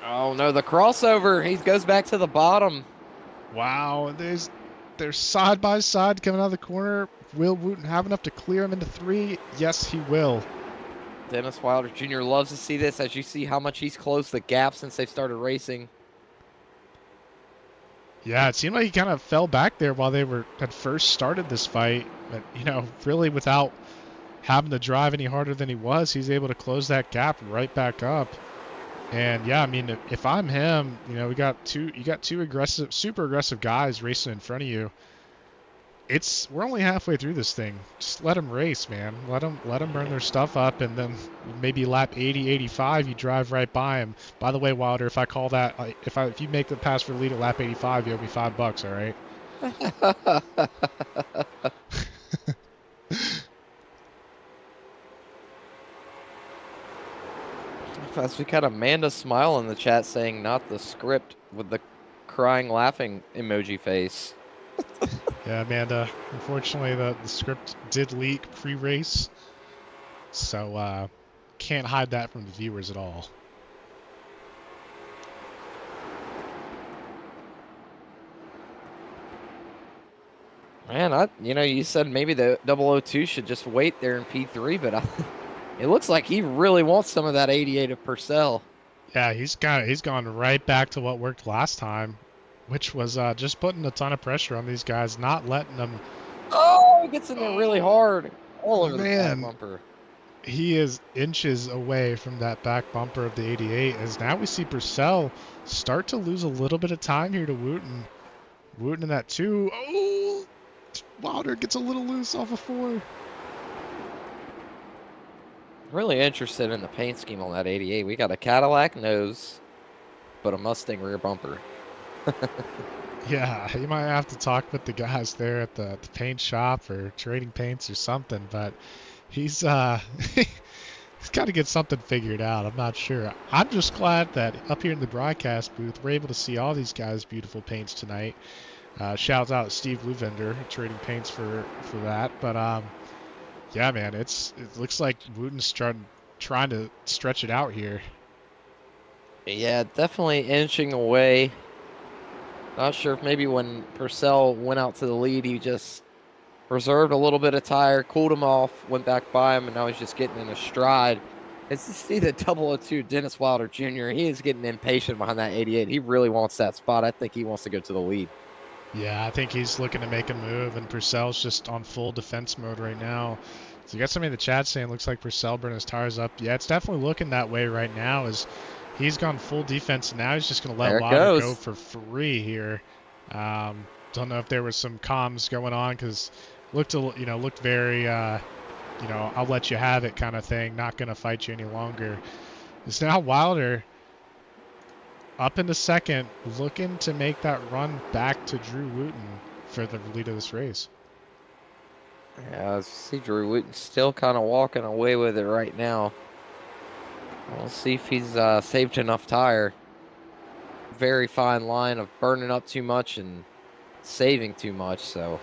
Oh no, the crossover. He goes back to the bottom. Wow, they're side by side coming out of the corner. Will Wooten have enough to clear him into 3? Yes, he will. Dennis Wilder Jr. loves to see this, as you see how much he's closed the gap since they started racing. Yeah, it seemed like he kind of fell back there while they had first started this fight. But, really without having to drive any harder than he was, he's able to close that gap right back up. And yeah, I mean, if I'm him, you got two super aggressive guys racing in front of you. We're only halfway through this thing. Just let them race, man. Let them burn their stuff up, and then maybe lap 80, 85, you drive right by him. By the way, Wilder, if I call that, if you make the pass for the lead at lap 85, you owe me $5, all right? As we got Amanda Smile in the chat saying not the script with the crying laughing emoji face. Yeah, Amanda, unfortunately the script did leak pre-race, so can't hide that from the viewers at all. Man, you said maybe the 002 should just wait there in P3, but it looks like he really wants some of that 88 of Purcell. Yeah, he's gone right back to what worked last time, which was just putting a ton of pressure on these guys, not letting them. Oh, he gets in there really hard, all over the back bumper. He is inches away from that back bumper of the 88, as now we see Purcell start to lose a little bit of time here to Wooten. Wooten in that 2. Oh, Wilder gets a little loose off of 4. Really interested in the paint scheme on that 88. We got a Cadillac nose, but a Mustang rear bumper. Yeah, you might have to talk with the guys there at the paint shop or trading paints or something, but he's he's got to get something figured out. I'm not sure. I'm just glad that up here in the broadcast booth, we're able to see all these guys' beautiful paints tonight. Shout out to Steve Luvender, trading paints for that. But yeah, man, it looks like Wooten's trying to stretch it out here. Yeah, definitely inching away. Not sure if maybe when Purcell went out to the lead, he just reserved a little bit of tire, cooled him off, went back by him, and now he's just getting in a stride. As you see the 002 Dennis Wilder Jr., he is getting impatient behind that 88. He really wants that spot. I think he wants to go to the lead. Yeah, I think he's looking to make a move, and Purcell's just on full defense mode right now. So you got somebody in the chat saying looks like Purcell burned his tires up. Yeah, it's definitely looking that way right now, as he's gone full defense, and now he's just going to let Wilder go for free here. Don't know if there was some comms going on, because looked very, I'll let you have it kind of thing, not going to fight you any longer. It's now Wilder up into second, looking to make that run back to Drew Wooten for the lead of this race. Yeah, I see Drew Wooten still kind of walking away with it right now. We'll see if he's saved enough tire. Very fine line of burning up too much and saving too much, so.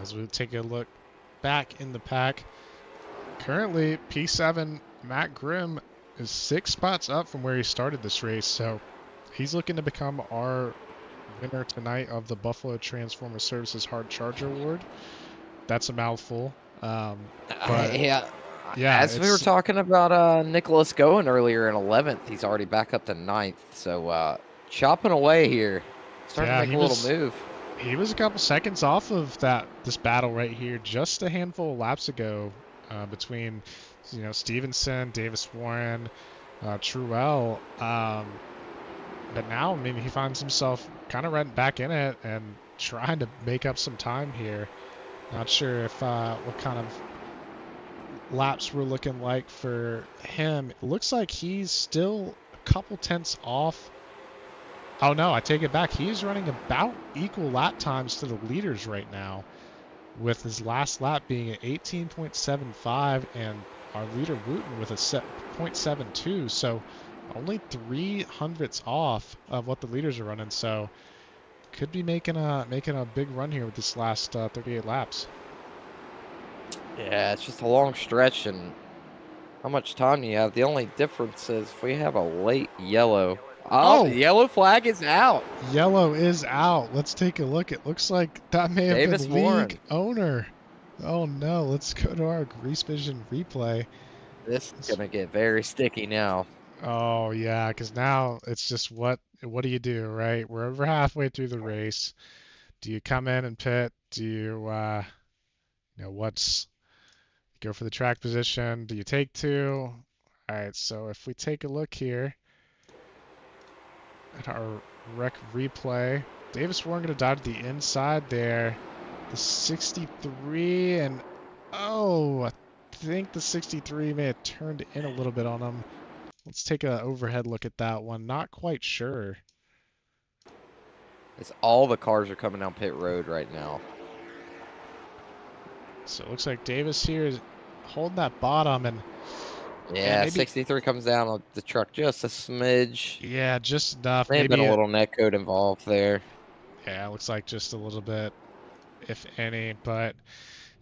As we take a look back in the pack, currently P7 Matt Grimm is 6 spots up from where he started this race, so he's looking to become our winner tonight of the Buffalo Transformer Services Hard Charger Award. That's a mouthful. But yeah, as we were it's talking about Nicholas going earlier in 11th, he's already back up to 9th. So chopping away here, starting to make a little move. He was a couple seconds off of this battle right here just a handful of laps ago, between Stevenson, Davis Warren, Truell. But now, I mean, he finds himself kind of right back in it and trying to make up some time here. Not sure if what kind of laps we're looking like for him. It looks like he's still a couple tenths off. Oh no, I take it back. He's running about equal lap times to the leaders right now, with his last lap being at 18.75 and our leader Wooten with a 0.72. So only 300ths off of what the leaders are running. So could be making a big run here with this last 38 laps. Yeah, it's just a long stretch, and how much time do you have? The only difference is if we have a late yellow. Oh, the yellow flag is out. Yellow is out. Let's take a look. It looks like that may have Davis been Warren. league owner. Oh no, let's go to our Grease Vision replay. This is going to get very sticky now. Oh yeah, because now it's just what do you do, right? We're over halfway through the race. Do you come in and pit? Do you go for the track position? Do you take two? All right, so if we take a look here at our rec replay, Davis Warren going to dive to the inside there. The 63, and I think the 63 may have turned in a little bit on him. Let's take an overhead look at that one. Not quite sure. It's all the cars are coming down pit road right now. So it looks like Davis here is holding that bottom, and yeah, maybe 63 comes down on the truck just a smidge. Yeah, just enough. Maybe been a little net code involved there. Yeah, it looks like just a little bit, if any. But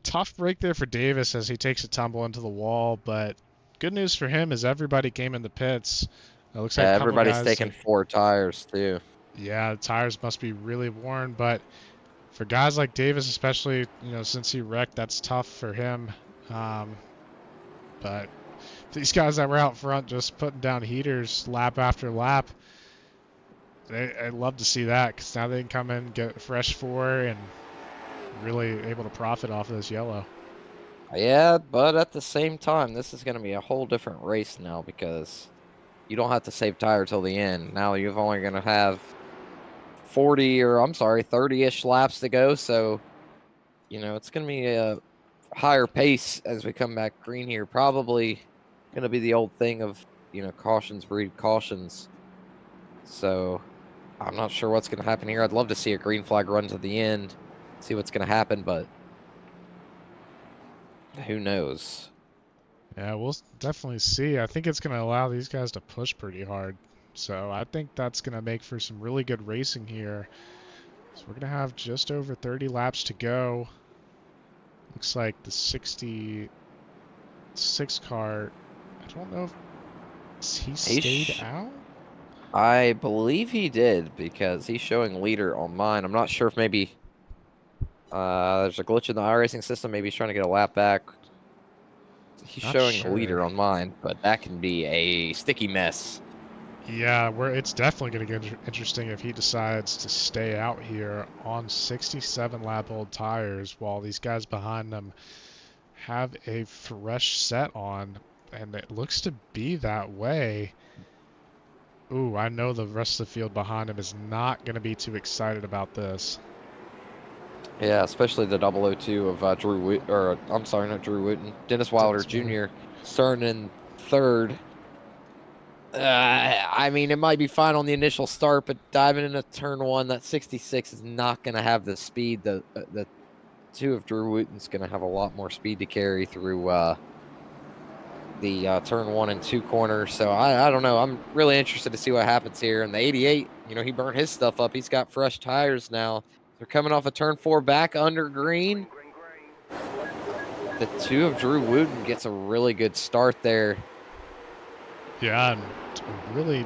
tough break there for Davis as he takes a tumble into the wall. But good news for him is everybody came in the pits. It looks like everybody's taking 4 tires too. Yeah, the tires must be really worn. But for guys like Davis, especially, since he wrecked, that's tough for him. But these guys that were out front just putting down heaters lap after lap, I'd love to see that, because now they can come in, get a fresh 4, and really able to profit off of this yellow. Yeah, but at the same time, this is going to be a whole different race now, because you don't have to save tire till the end. Now you're only going to have 30-ish laps to go, so it's going to be a higher pace as we come back green here. Probably going to be the old thing of cautions breed cautions. So I'm not sure what's going to happen here. I'd love to see a green flag run to the end, see what's going to happen, but who knows? Yeah, we'll definitely see. I think it's going to allow these guys to push pretty hard. So I think that's going to make for some really good racing here. So we're going to have just over 30 laps to go. Looks like the 66 car, I don't know if he stayed out? I believe he did, because he's showing leader on mine. I'm not sure if maybe there's a glitch in the iRacing system. Maybe he's trying to get a lap back. He's showing the leader on mine, but that can be a sticky mess. Yeah, it's definitely going to get interesting if he decides to stay out here on 67 lap old tires while these guys behind them have a fresh set on, and it looks to be that way. Ooh, I know the rest of the field behind him is not going to be too excited about this. Yeah, especially the 002 of Drew Wooten, Dennis Wilder Jr. starting in third. I mean, it might be fine on the initial start, but diving into turn 1, that 66 is not going to have the speed. The 2 of Drew Wooten's going to have a lot more speed to carry through the turn 1 and 2 corners. So I don't know. I'm really interested to see what happens here. And the 88, he burned his stuff up. He's got fresh tires now. They're coming off a turn 4 back under green. the 2 of Drew Wooten gets a really good start there. Yeah, and a really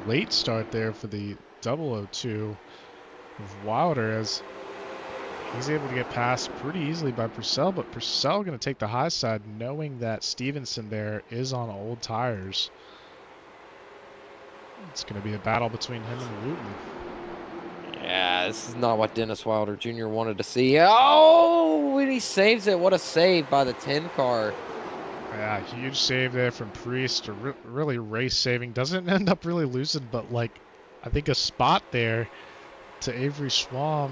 late start there for the 002 of Wilder, as he's able to get past pretty easily by Purcell, but Purcell going to take the high side knowing that Stevenson there is on old tires. It's going to be a battle between him and Wooten. Yeah, this is not what Dennis Wilder Jr. wanted to see. Oh, and he saves it. What a save by the 10 car. Yeah, huge save there from Priest. Really race saving. Doesn't end up really losing, but like, I think a spot there to Avery Schwam.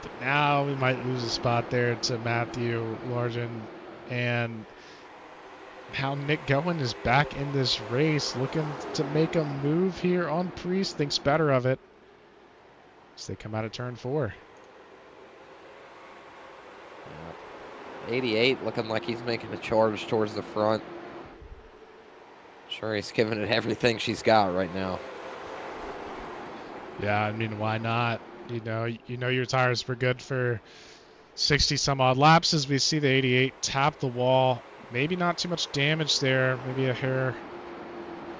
But now we might lose a spot there to Matthew Largen. And how Nick Gowen is back in this race, looking to make a move here on Priest. Thinks better of it as they come out of turn 4. 88 looking like he's making a charge towards the front. Sure, he's giving it everything she's got right now. Yeah, I mean, why not? You know your tires were good for 60 some odd laps as we see the 88 tap the wall. Maybe not too much damage there. Maybe a hair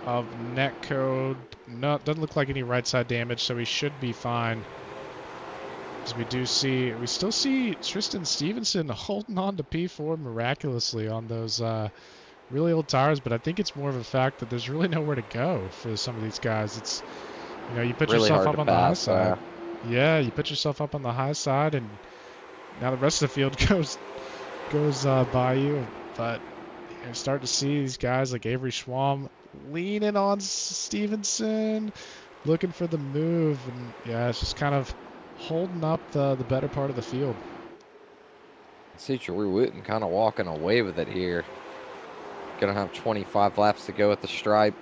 of net code. No, doesn't look like any right side damage, so we should be fine. As we still see Tristan Stevenson holding on to P4 miraculously on those really old tires, but I think it's more of a fact that there's really nowhere to go for some of these guys. It's, you put really yourself up on the high pass, side. Yeah, you put yourself up on the high side, and now the rest of the field goes by you. But you start to see these guys like Avery Schwam leaning on Stevenson, looking for the move, and yeah, it's just kind of holding up the better part of the field. See Drew Wooten kind of walking away with it here. Gonna have 25 laps to go at the stripe.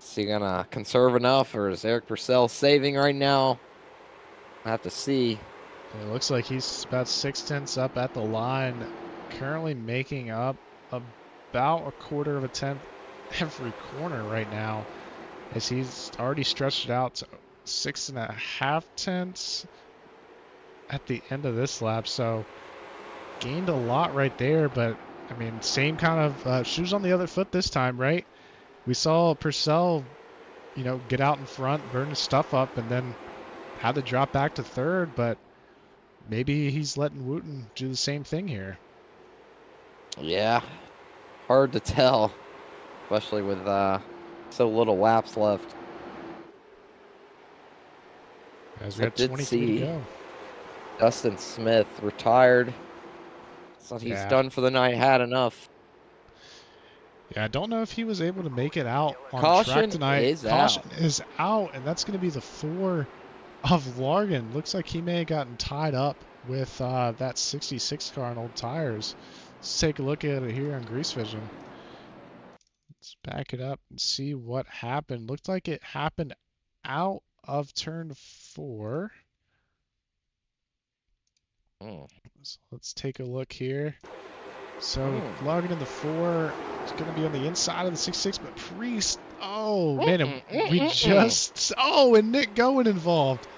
Is he gonna conserve enough, or is Eric Purcell saving right now? I have to see. It looks like he's about 6/10 up at the line, currently making up about a quarter of a tenth every corner right now, as he's already stretched it out to 6.5 tenths at the end of this lap. So gained a lot right there, but I mean, same kind of shoes on the other foot this time, right? We saw Purcell, get out in front, burn his stuff up, and then had to drop back to third, but maybe he's letting Wooten do the same thing here. Yeah, hard to tell, especially with so little laps left. As we have 23 to go. Dustin Smith retired. So he's done for the night, had enough. Yeah, I don't know if he was able to make it out on track tonight. Caution is out, and that's going to be the 4 of Largen. Looks like he may have gotten tied up with that 66 car on old tires. Let's take a look at it here on Grease Vision. Let's back it up and see what happened. Looked like it happened out of turn 4. So let's take a look here. So Largen in the 4 is going to be on the inside of the 66, but Priest, man, and Nick Gowen involved.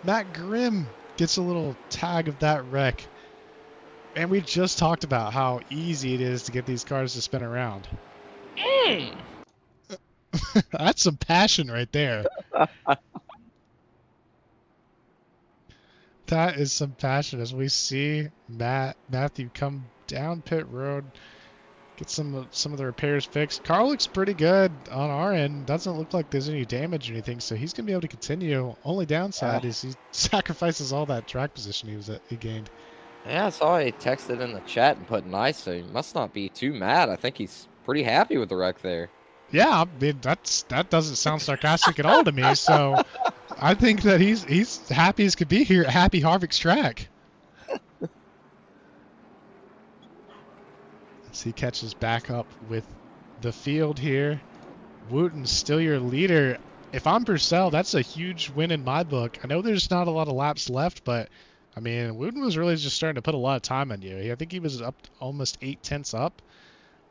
Matt Grimm gets a little tag of that wreck. And we just talked about how easy it is to get these cars to spin around. That's some passion right there. That is some passion as we see Matthew come down pit road, get some of the repairs fixed. Car looks pretty good on our end. Doesn't look like there's any damage or anything, so he's gonna be able to continue. Only downside is he sacrifices all that track position he gained. Yeah, I saw he texted in the chat and put nice, so he must not be too mad. I think he's pretty happy with the wreck there. Yeah, I mean, that doesn't sound sarcastic at all to me. So I think that he's happy as could be here at Happy Harvick's track. As he catches back up with the field here. Wooten's still your leader. If I'm Purcell, that's a huge win in my book. I know there's not a lot of laps left, but I mean, Wooten was really just starting to put a lot of time on you. I think he was up almost 8 tenths up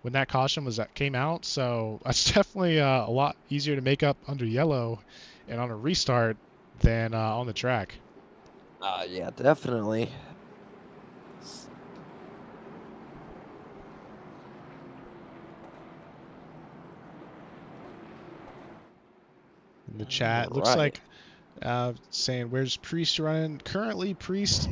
when that caution came out. So that's definitely a lot easier to make up under yellow and on a restart than on the track. Yeah, definitely. in the chat. Looks Right. like saying, where's Priest running? Currently, Priest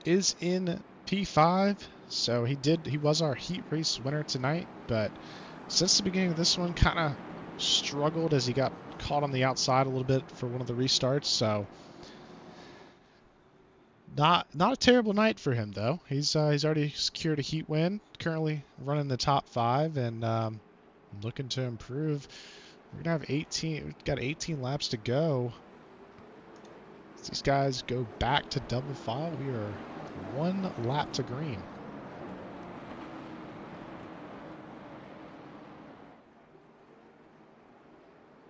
is in P5, so he was our heat race winner tonight, but since the beginning of this one, kind of struggled as he got caught on the outside a little bit for one of the restarts, so not a terrible night for him though. He's already secured a heat win, currently running the top 5 and looking to improve. We're gonna have 18. We've got 18 laps to go. As these guys go back to double file, we are 1 lap to green.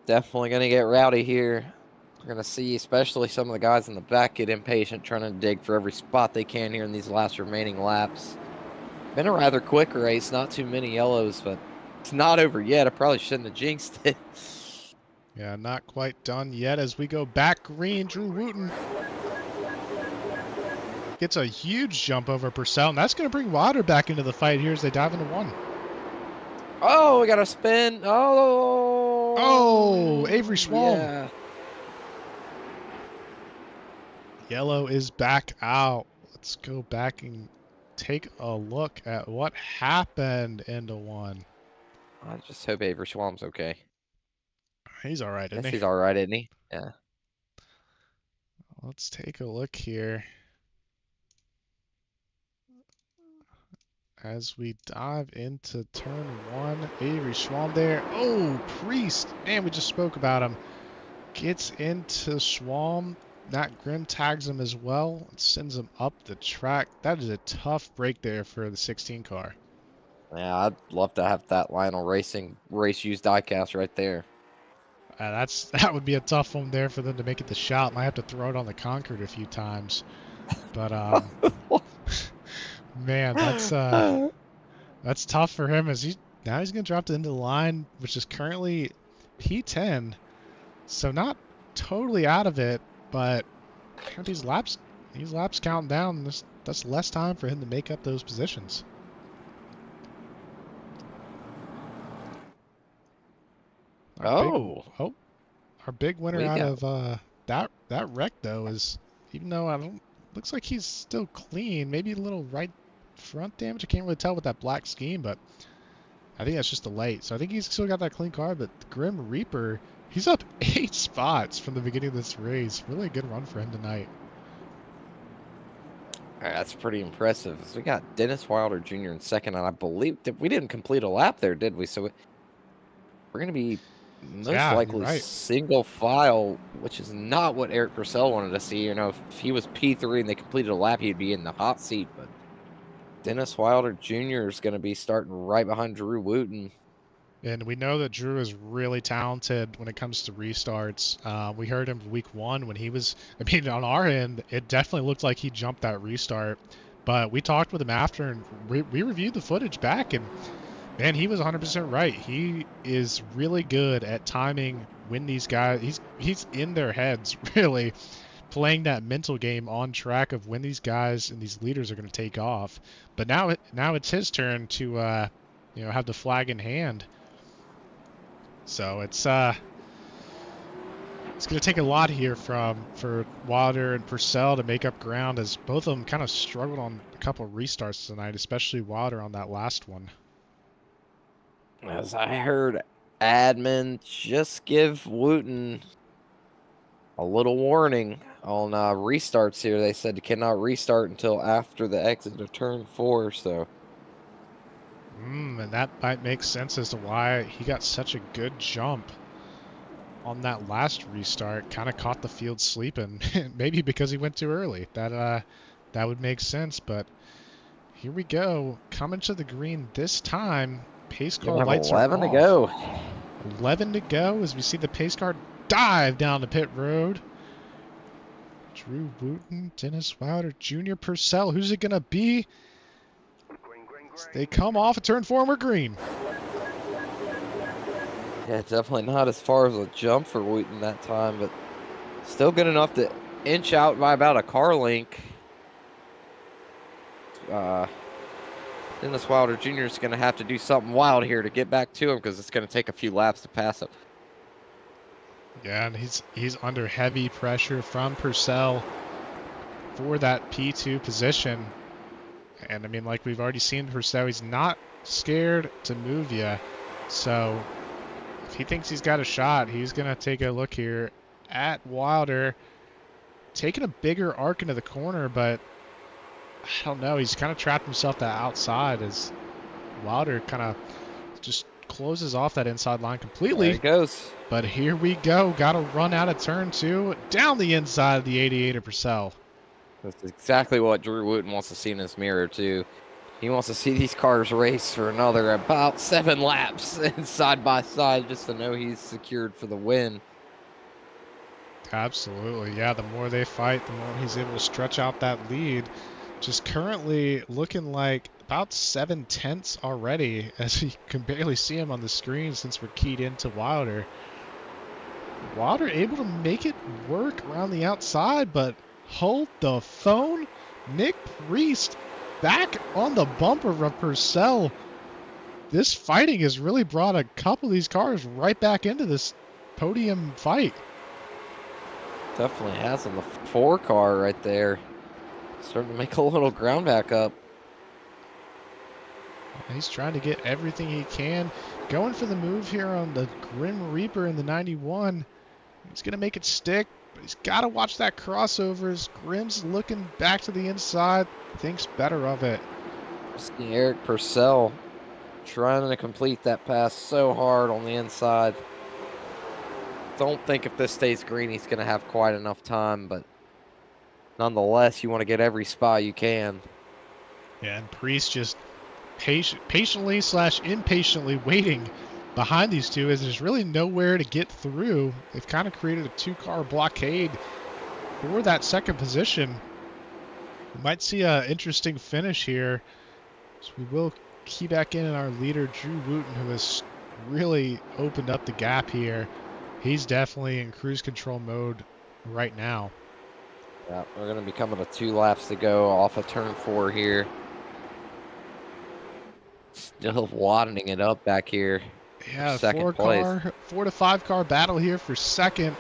Definitely going to get rowdy here. We're going to see especially some of the guys in the back get impatient, trying to dig for every spot they can here in these last remaining laps. Been a rather quick race, not too many yellows, but it's not over yet. I probably shouldn't have jinxed it. Yeah, not quite done yet as we go back green. Drew Wooten gets a huge jump over Purcell, and that's going to bring Water back into the fight here as they dive into 1. Oh, we got a spin. Oh, Avery Schwalm. Yeah. Yellow is back out. Let's go back and take a look at what happened into 1. I just hope Avery Schwalm's okay. He's all right, isn't Guess he? he's all right, isn't he? Yeah. Let's take a look here as we dive into turn 1. Avery Schwalm there. Oh, Priest. Man, we just spoke about him. Gets into Schwalm. Nat Grimm tags him as well and sends him up the track. That is a tough break there for the 16 car. Yeah, I'd love to have that Lionel Racing race use diecast right there. That would be a tough one there for them to make it the shot. Might have to throw it on the Concord a few times. But man, that's tough for him as now he's gonna drop to the end of the line, which is currently P10. So not totally out of it, but these laps counting down. That's less time for him to make up those positions. Our big winner out of that wreck though is, even though looks like he's still clean, maybe a little right front damage. I can't really tell with that black scheme, but I think that's just the light. So I think he's still got that clean car, but the Grim Reaper, he's up 8 spots from the beginning of this race. Really a good run for him tonight. All right, that's pretty impressive. So we got Dennis Wilder Jr. in second, and I believe we didn't complete a lap there, did we? So we're going to be most likely right. single file, which is not what Eric Purcell wanted to see. You know, if he was P3 and they completed a lap, he'd be in the hot seat. But Dennis Wilder Jr. is going to be starting right behind Drew Wooten. And we know that Drew is really talented when it comes to restarts. We heard him week 1 when he was, on our end, it definitely looked like he jumped that restart. But we talked with him after, and we reviewed the footage back, and man, he was 100% right. He is really good at timing when these guys, he's in their heads, really, playing that mental game on track of when these guys and these leaders are going to take off. But now it's his turn to, have the flag in hand. So it's going to take a lot here for Wilder and Purcell to make up ground, as both of them kind of struggled on a couple of restarts tonight, especially Wilder on that last one. As I heard admin just give Wooten a little warning on restarts here. They said you cannot restart until after the exit of turn 4, so. And that might make sense as to why he got such a good jump on that last restart. Kind of caught the field sleeping, maybe because he went too early. That would make sense. But here we go, coming to the green this time. Pace car lights are off. 11 to go. 11 to go as we see the pace car dive down the pit road. Drew Wooten, Dennis Wilder, Junior Purcell. Who's it gonna be? They come off a turn 4 and we're green. Yeah, definitely not as far as a jump for Wooten that time, but still good enough to inch out by about a car length. Dennis Wilder Jr. is going to have to do something wild here to get back to him, because it's going to take a few laps to pass him. Yeah, and he's under heavy pressure from Purcell for that P2 position. And I mean, like we've already seen Purcell, he's not scared to move you. So if he thinks he's got a shot, he's going to take a look here at Wilder. Taking a bigger arc into the corner, but I don't know. He's kind of trapped himself that outside as Wilder kind of just closes off that inside line completely. There he goes. But here we go. Got to run out of turn 2 down the inside of the 88 of Purcell. That's exactly what Drew Wooten wants to see in his mirror, too. He wants to see these cars race for another about 7 laps side by side just to know he's secured for the win. Absolutely. Yeah, the more they fight, the more he's able to stretch out that lead. Just currently looking like about 7/10 already, as you can barely see him on the screen since we're keyed into Wilder. Wilder able to make it work around the outside, but hold the phone. Nick Priest back on the bumper of Purcell. This fighting has really brought a couple of these cars right back into this podium fight. Definitely has on the 4 car right there. Starting to make a little ground back up. He's trying to get everything he can. Going for the move here on the Grim Reaper in the 91. He's going to make it stick, but he's got to watch that crossover as Grim's looking back to the inside. Thinks better of it. See Eric Purcell trying to complete that pass so hard on the inside. Don't think if this stays green, he's going to have quite enough time, but nonetheless, you want to get every spot you can. Yeah, and Priest just patiently / impatiently waiting behind these two as there's really nowhere to get through. They've kind of created a 2-car blockade for that second position. We might see an interesting finish here. So we will key back in our leader, Drew Wooten, who has really opened up the gap here. He's definitely in cruise control mode right now. Yeah, we're going to be coming to 2 laps to go off of turn 4 here. Still wadding it up back here. Yeah, Second place. 4 to 5 car battle here for second.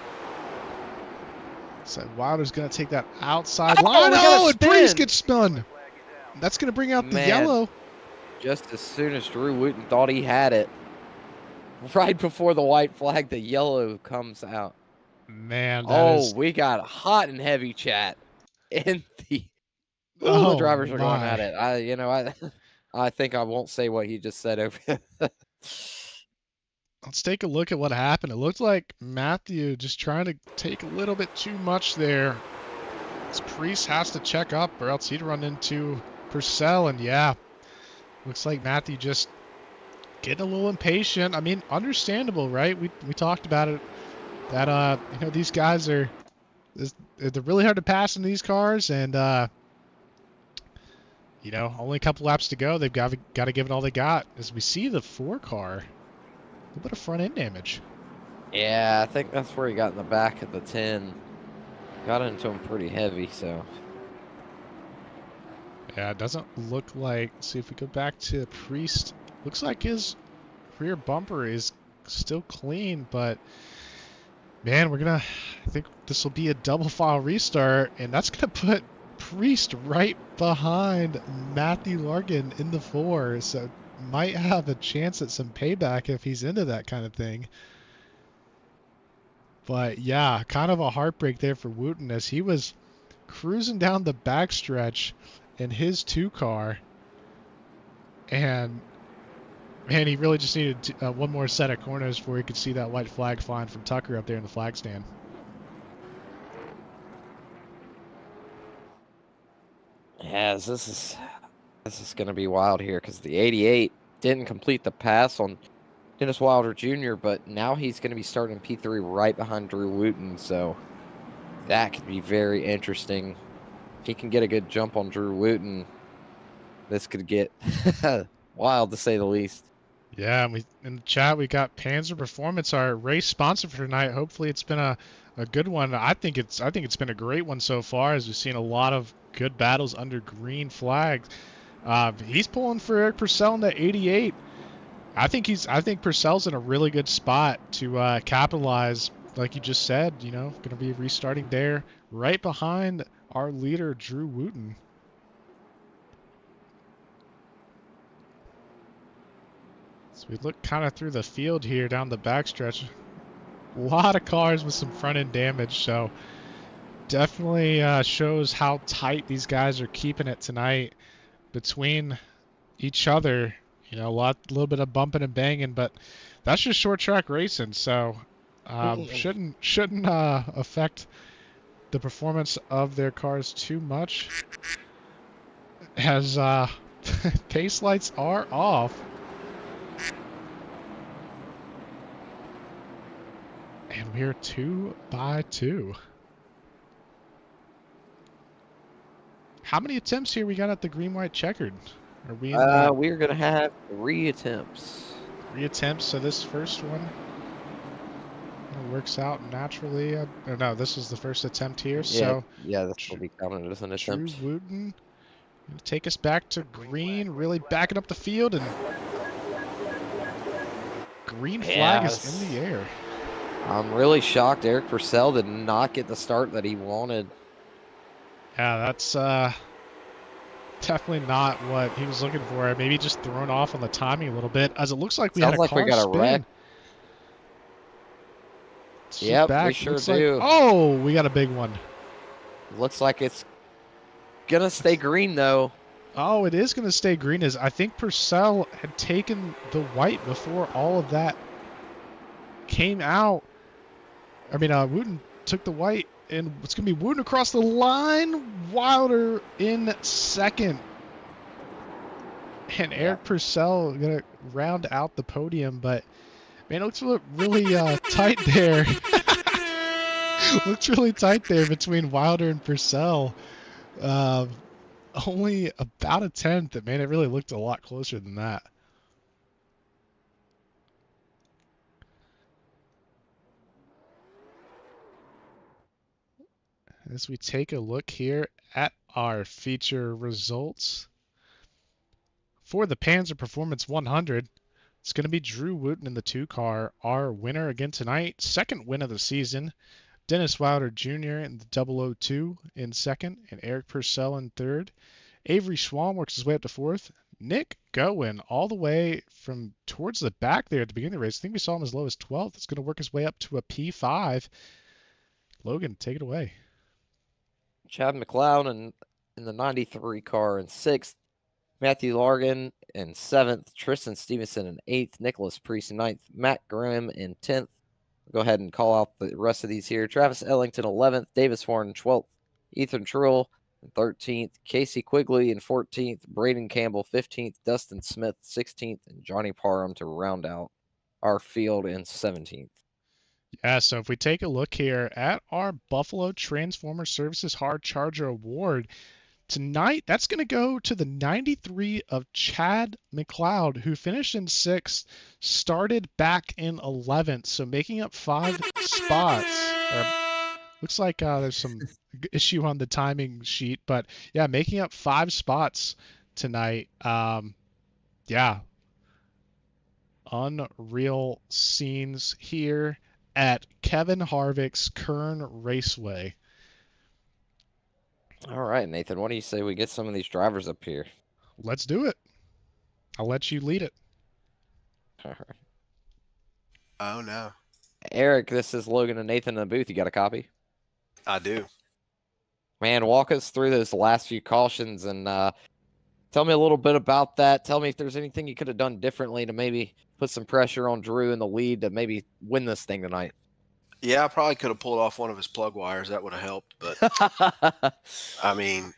So Wilder's going to take that outside line. Oh, and Priest gets spun. That's going to bring out the yellow. Just as soon as Drew Wooten thought he had it, right before the white flag, the yellow comes out. Man, we got hot and heavy chat in the. The drivers are going at it. I think I won't say what he just said over. Let's take a look at what happened. It looked like Matthew just trying to take a little bit too much there. This Priest has to check up or else he'd run into Purcell. And yeah, looks like Matthew just getting a little impatient. I mean, understandable, right? We talked about it. That, these guys they're really hard to pass in these cars. And, only a couple laps to go. They've got to give it all they got. As we see the 4 car, a little bit of front end damage. Yeah, I think that's where he got in the back of the 10. Got into him pretty heavy, so. Yeah, it doesn't look like. See if we go back to Priest. Looks like his rear bumper is still clean, but man, I think this will be a double file restart, and that's going to put Priest right behind Matthew Largan in the 4, so might have a chance at some payback if he's into that kind of thing. But yeah, kind of a heartbreak there for Wooten as he was cruising down the backstretch in his 2 car, and man, he really just needed one more set of corners before he could see that white flag flying from Tucker up there in the flag stand. Yeah, this is going to be wild here because the 88 didn't complete the pass on Dennis Wilder Jr., but now he's going to be starting P3 right behind Drew Wooten, so that could be very interesting. If he can get a good jump on Drew Wooten, this could get wild to say the least. Yeah, and in the chat we got Panzer Performance, our race sponsor for tonight. Hopefully it's been a good one. I think it's been a great one so far, as we've seen a lot of good battles under green flags. He's pulling for Eric Purcell in the 88. I think Purcell's in a really good spot to capitalize like you just said, going to be restarting there right behind our leader, Drew Wooten. So we look kind of through the field here down the backstretch. A lot of cars with some front end damage, so definitely shows how tight these guys are keeping it tonight between each other. A little bit of bumping and banging, but that's just short track racing, so shouldn't affect the performance of their cars too much, as pace lights are off. And we're 2 by 2. How many attempts here we got at the green-white checkered? Are we in we're going to have 3 attempts. 3 attempts, so this first one works out naturally. No, this is the first attempt here, so... Yeah, this will be counted as an attempt. Drew Wooten going to take us back to green, really backing up the field, and green flag is in the air. I'm really shocked Eric Purcell did not get the start that he wanted. Yeah, that's definitely not what he was looking for. Maybe just thrown off on the timing a little bit, as it looks like we had a car got a wreck. Yep, we sure do. Oh, we got a big one. Looks like it's going to stay green, though. Oh, it is going to stay green. As I think Purcell had taken the white before all of that came out. I mean, Wooten took the white, and it's going to be Wooten across the line. Wilder in second. And Eric Purcell going to round out the podium, but man, it looks really tight there. Looks really tight there between Wilder and Purcell. Only about a tenth. Man, it really looked a lot closer than that. As we take a look here at our feature results for the Panzer Performance 100, it's going to be Drew Wooten in the 2 car, our winner again tonight. Second win of the season. Dennis Wilder Jr. in the 002 in second, and Eric Purcell in third. Avery Schwalm works his way up to fourth. Nick Gowen all the way from towards the back there at the beginning of the race. I think we saw him as low as 12th. It's going to work his way up to a P5. Logan, take it away. Chad McLeod in the 93 car in 6th. Matthew Largan in 7th. Tristan Stevenson in 8th. Nicholas Priest in 9th. Matt Grimm in 10th. Go ahead and call out the rest of these here. Travis Ellington, 11th. Davis Horn, 12th. Ethan Trill in 13th. Casey Quigley in 14th. Braden Campbell, 15th. Dustin Smith, 16th. And Johnny Parham to round out our field in 17th. Yeah, so if we take a look here at our Buffalo Transformer Services Hard Charger Award, tonight, that's going to go to the 93 of Chad McLeod, who finished in 6th, started back in 11th, so making up 5 spots. Looks like there's some issue on the timing sheet, but yeah, making up 5 spots tonight. Yeah, unreal scenes here at Kevin Harvick's Kern Raceway. All right, Nathan, what do you say we get some of these drivers up here? Let's do it. I'll let you lead it. All right. Oh, no. Eric, this is Logan and Nathan in the booth. You got a copy? I do. Man, walk us through those last few cautions and tell me a little bit about that. Tell me if there's anything you could have done differently to maybe put some pressure on Drew in the lead to maybe win this thing tonight. Yeah, I probably could have pulled off one of his plug wires. That would have helped. But, I mean,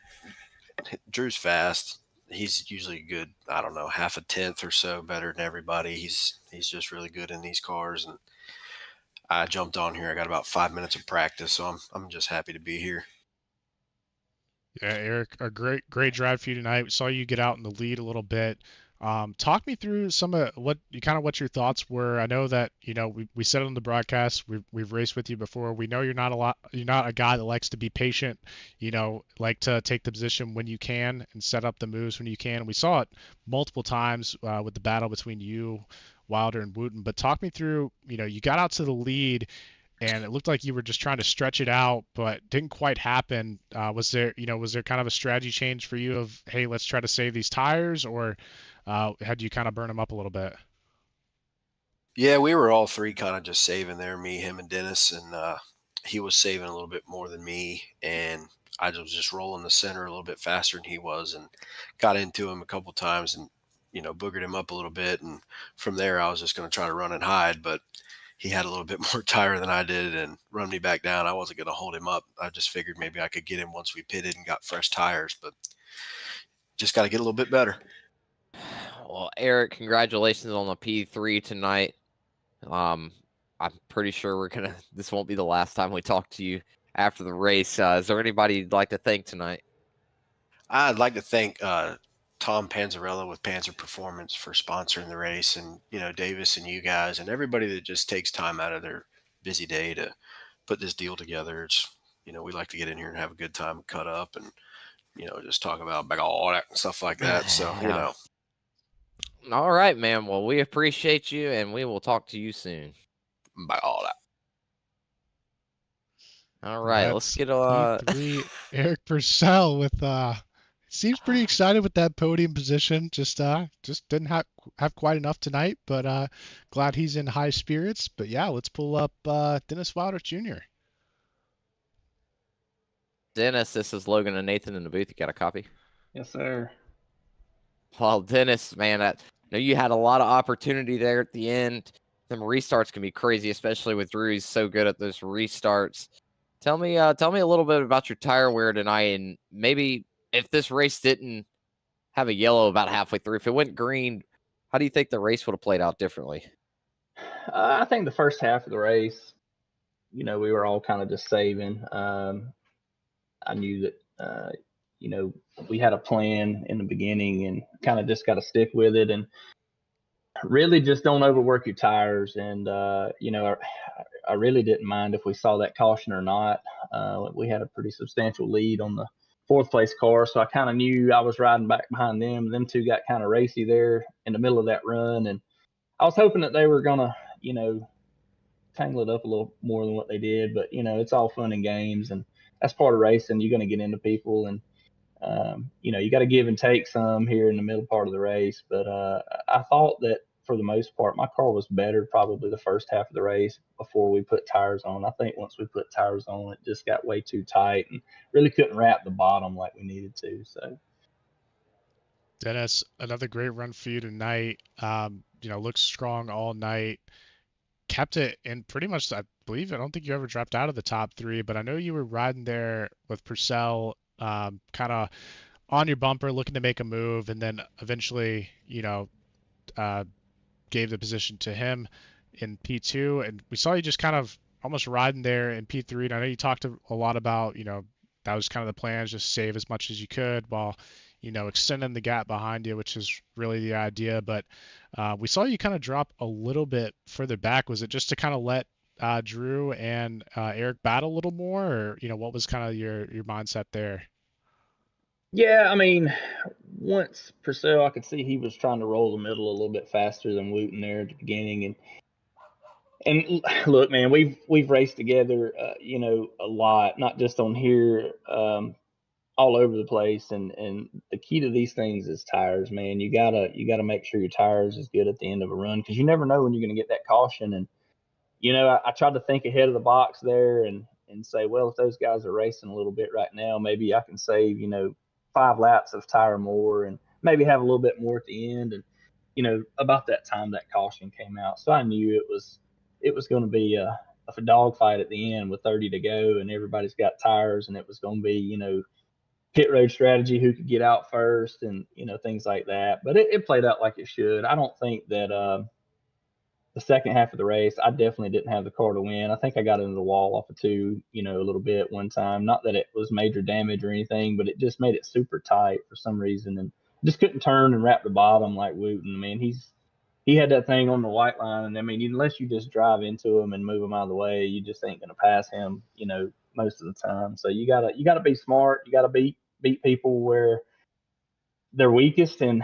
Drew's fast. He's usually good, I don't know, half a tenth or so better than everybody. He's just really good in these cars. And I jumped on here. I got about 5 minutes of practice, so I'm just happy to be here. Yeah, Eric, a great drive for you tonight. We saw you get out in the lead a little bit. Talk me through some of what your thoughts were. I know that we said it on the broadcast. We've raced with you before. We know you're not a guy that likes to be patient. Like to take the position when you can and set up the moves when you can. We saw it multiple times with the battle between you, Wilder, and Wooten. But talk me through. You got out to the lead. and it looked like you were just trying to stretch it out, but didn't quite happen. Was there kind of a strategy change for you of, hey, let's try to save these tires, or had you kind of burn them up a little bit? Yeah, we were all three kind of just saving there, me, him, and Dennis, and he was saving a little bit more than me, and I was just rolling the center a little bit faster than he was, and got into him a couple times, and boogered him up a little bit, and from there I was just going to try to run and hide, but he had a little bit more tire than I did and run me back down. I wasn't going to hold him up. I just figured maybe I could get him once we pitted and got fresh tires, but just got to get a little bit better. Well, Eric, congratulations on the P3 tonight. I'm pretty sure this won't be the last time we talk to you after the race. Is there anybody you'd like to thank tonight? I'd like to thank Tom Panzarella with Panzer Performance for sponsoring the race, and Davis and you guys and everybody that just takes time out of their busy day to put this deal together. It's we like to get in here and have a good time, cut up, and just talk about all that stuff like that. So All right, man. Well, we appreciate you, and we will talk to you soon. By all that. All right, let's get P3 Eric Purcell with seems pretty excited with that podium position. Just didn't have quite enough tonight, but glad he's in high spirits. But yeah, let's pull up Dennis Wilder Jr. Dennis, this is Logan and Nathan in the booth. You got a copy? Yes, sir. Well, Dennis, man, I know you had a lot of opportunity there at the end. Them restarts can be crazy, especially with Drew. He's so good at those restarts. Tell me a little bit about your tire wear tonight, and maybe if this race didn't have a yellow about halfway through, if it went green, how do you think the race would have played out differently? I think the first half of the race, we were all kind of just saving. I knew that, we had a plan in the beginning and kind of just got to stick with it and really just don't overwork your tires. And, I really didn't mind if we saw that caution or not. We had a pretty substantial lead on the fourth place car, so I kind of knew I was riding back behind them. Them two got kind of racy there in the middle of that run, and I was hoping that they were gonna, tangle it up a little more than what they did. But it's all fun and games, and that's part of racing. You're gonna get into people, and you got to give and take some here in the middle part of the race. But I thought that for the most part, my car was better probably the first half of the race before we put tires on. I think once we put tires on, it just got way too tight and really couldn't wrap the bottom like we needed to. So, Dennis, another great run for you tonight. Looked strong all night. Kept it in pretty much, I believe, I don't think you ever dropped out of the top three, but I know you were riding there with Purcell, kind of on your bumper, looking to make a move, and then eventually, gave the position to him in P2, and we saw you just kind of almost riding there in P3. And I know you talked a lot about, that was kind of the plan, just save as much as you could while, extending the gap behind you, which is really the idea. But we saw you kind of drop a little bit further back. Was it just to kind of let Drew and Eric battle a little more, or, what was kind of your mindset there? yeah, I mean, once Purcell, I could see he was trying to roll the middle a little bit faster than Wooten there at the beginning, and look, man, we've raced together, a lot, not just on here, all over the place. And the key to these things is tires, man. You gotta make sure your tires is good at the end of a run, because you never know when you're gonna get that caution. And I tried to think ahead of the box there and say, well, if those guys are racing a little bit right now, maybe I can save 5 laps of tire more and maybe have a little bit more at the end. And about that time that caution came out, so I knew it was going to be a dogfight at the end with 30 to go, and everybody's got tires, and it was going to be pit road strategy, who could get out first, and things like that. But it played out like it should. I don't think that the second half of the race, I definitely didn't have the car to win. I think I got into the wall off of two, a little bit one time. Not that it was major damage or anything, but it just made it super tight for some reason, and just couldn't turn and wrap the bottom like Wooten. I mean, he had that thing on the white line, and I mean, unless you just drive into him and move him out of the way, you just ain't gonna pass him, most of the time. So you gotta be smart. You gotta beat people where they're weakest. And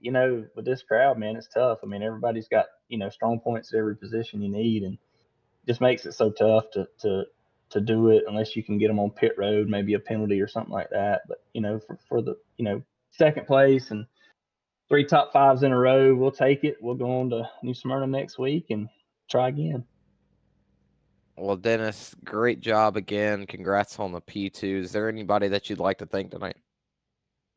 with this crowd, man, it's tough. I mean, everybody's got strong points at every position you need, and just makes it so tough to do it unless you can get them on pit road, maybe a penalty or something like that. But for the second place and 3 top 5s in a row, we'll take it. We'll go on to New Smyrna next week and try again. Well, Dennis, great job again. Congrats on the P2. Is there anybody that you'd like to thank tonight?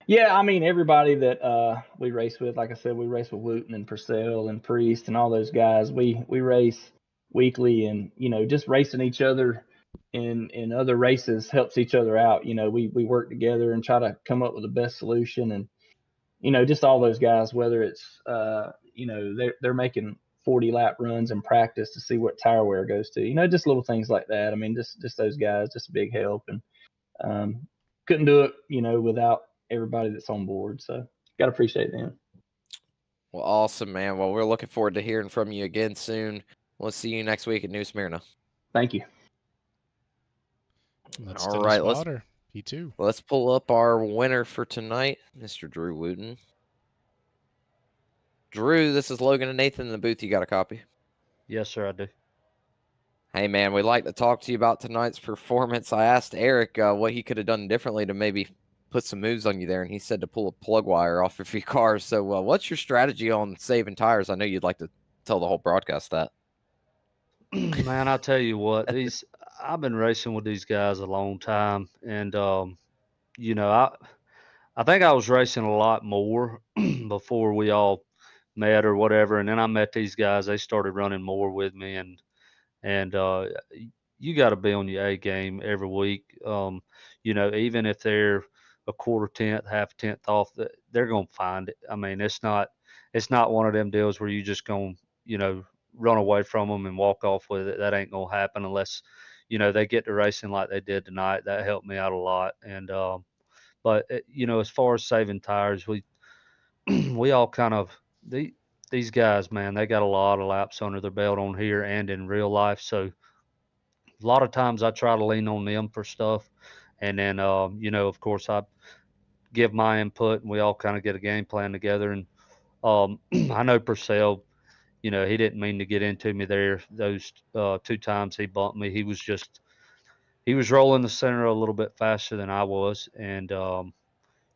Yeah, I mean everybody that we race with. Like I said, we race with Wooten and Purcell and Priest and all those guys. We race weekly, and just racing each other in other races helps each other out. We work together and try to come up with the best solution. And just all those guys, whether it's they're making 40 lap runs in practice to see what tire wear goes to. Just little things like that. I mean, just those guys, just a big help. And couldn't do it, without everybody that's on board. So got to appreciate them. Well, awesome, man. Well, we're looking forward to hearing from you again soon. We'll see you next week at New Smyrna. Thank you. That's All Dennis right, Wilder, P2. Let's pull up our winner for tonight, Mr. Drew Wooten. Drew, this is Logan and Nathan in the booth. You got a copy? Yes, sir, I do. Hey, man, we'd like to talk to you about tonight's performance. I asked Eric what he could have done differently to maybe put some moves on you there, and he said to pull a plug wire off of your car. So what's your strategy on saving tires? I know you'd like to tell the whole broadcast that. Man, I'll tell you what, I've been racing with these guys a long time, and I think I was racing a lot more before we all met or whatever, and then I met these guys. They started running more with me, and you got to be on your A game every week. Even if they're a quarter tenth, half a tenth off, they're gonna find it. I mean, it's not one of them deals where you just gonna run away from them and walk off with it. That ain't gonna happen unless they get to racing like they did tonight. That helped me out a lot. And but as far as saving tires, we we all kind of these guys, man, they got a lot of laps under their belt on here and in real life. So a lot of times I try to lean on them for stuff, and then of course I give my input, and we all kind of get a game plan together. And I know Purcell, he didn't mean to get into me there. Those 2 times he bumped me, he was rolling the center a little bit faster than I was, and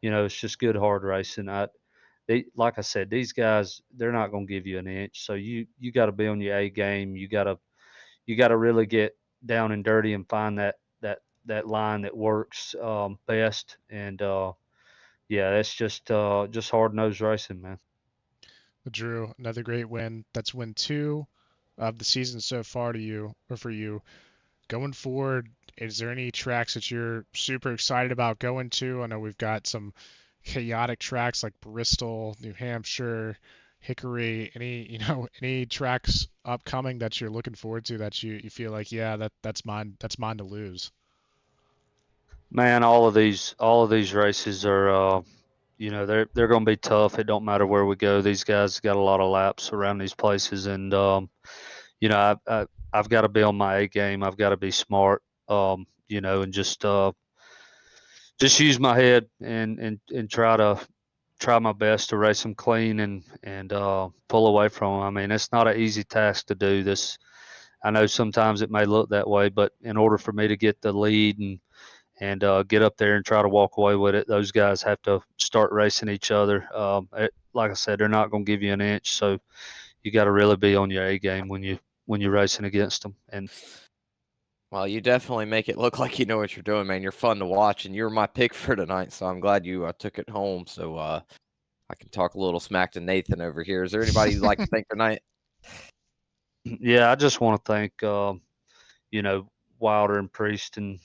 it's just good hard racing. Like I said, these guys, they're not going to give you an inch. So you got to be on your A game. You got to really get down and dirty and find that line that works best. And yeah, that's just hard nosed racing, man. Drew, another great win. That's win 2 of the season so far for you. Going forward, is there any tracks that you're super excited about going to? I know we've got some chaotic tracks like Bristol, New Hampshire, Hickory. Any tracks upcoming that you're looking forward to that you feel like, yeah, that's mine to lose? Man, all of these races are they're going to be tough. It don't matter where we go. These guys got a lot of laps around these places, and I've got to be on my A game. I've got to be smart, and just use my head and try my best to race them clean and pull away from them. I mean, it's not an easy task to do this. I know sometimes it may look that way, but in order for me to get the lead and get up there and try to walk away with it, those guys have to start racing each other. Like I said, they're not going to give you an inch, so you got to really be on your A game when you're racing against them. And well, you definitely make it look like you know what you're doing, man. You're fun to watch, and you're my pick for tonight, so I'm glad you took it home. So I can talk a little smack to Nathan over here. Is there anybody you'd like to thank tonight? Yeah, I just want to thank Wilder and Priest and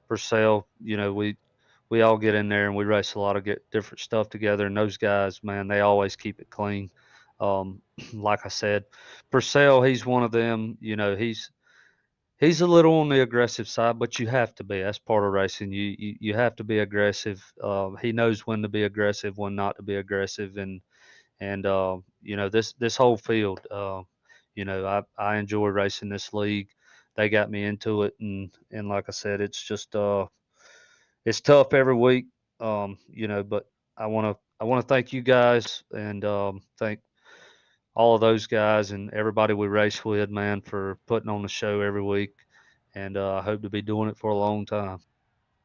Purcell. We all get in there and we race a lot of different stuff together. And those guys, man, they always keep it clean. Like I said, Purcell, he's one of them. He's a little on the aggressive side, but you have to be. That's part of racing. You have to be aggressive. He knows when to be aggressive, when not to be aggressive, and this whole field. I enjoy racing this league. They got me into it, and like I said, it's just it's tough every week. But I want to thank you guys and thank all of those guys and everybody we race with, man, for putting on the show every week. And I hope to be doing it for a long time.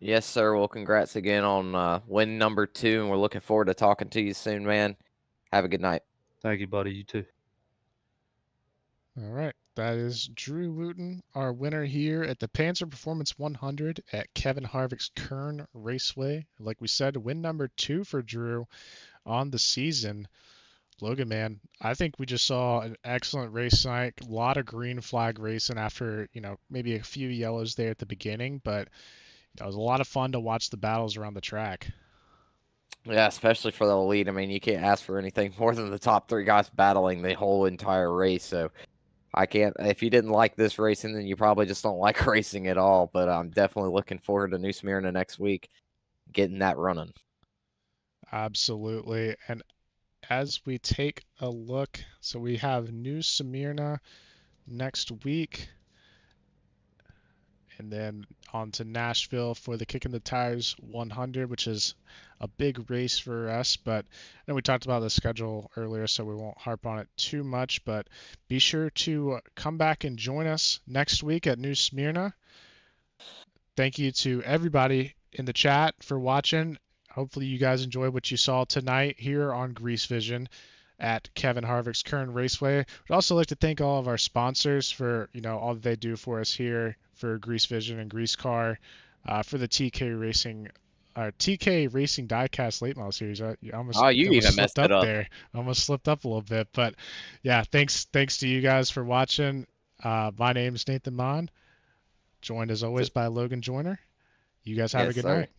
Yes, sir. Well, congrats again on win number 2, and we're looking forward to talking to you soon, man. Have a good night. Thank you, buddy. You too. All right. That is Drew Wooten, our winner here at the Panzer Performance 100 at Kevin Harvick's Kern Raceway. Like we said, win number 2 for Drew on the season. Logan, man, I think we just saw an excellent race tonight. A lot of green flag racing after, maybe a few yellows there at the beginning, but it was a lot of fun to watch the battles around the track. Yeah, especially for the lead. I mean, you can't ask for anything more than the top 3 guys battling the whole entire race. So I can't. If you didn't like this racing, then you probably just don't like racing at all. But I'm definitely looking forward to New Smyrna next week, getting that running. Absolutely. And as we take a look, so we have New Smyrna next week, and then on to Nashville for the Kicking the Tires 100, which is a big race for us. But I know we talked about the schedule earlier, so we won't harp on it too much. But be sure to come back and join us next week at New Smyrna. Thank you to everybody in the chat for watching. Hopefully you guys enjoyed what you saw tonight here on Grease Vision at Kevin Harvick's Kern Raceway. We'd also like to thank all of our sponsors for all that they do for us here for Grease Vision and GreaseCar, for the TK Racing Diecast Late Model Series. I almost even slipped messed it up there. Almost slipped up a little bit, but yeah, thanks to you guys for watching. My name is Nathan Mon, joined as always by Logan Joyner. You guys have a good night.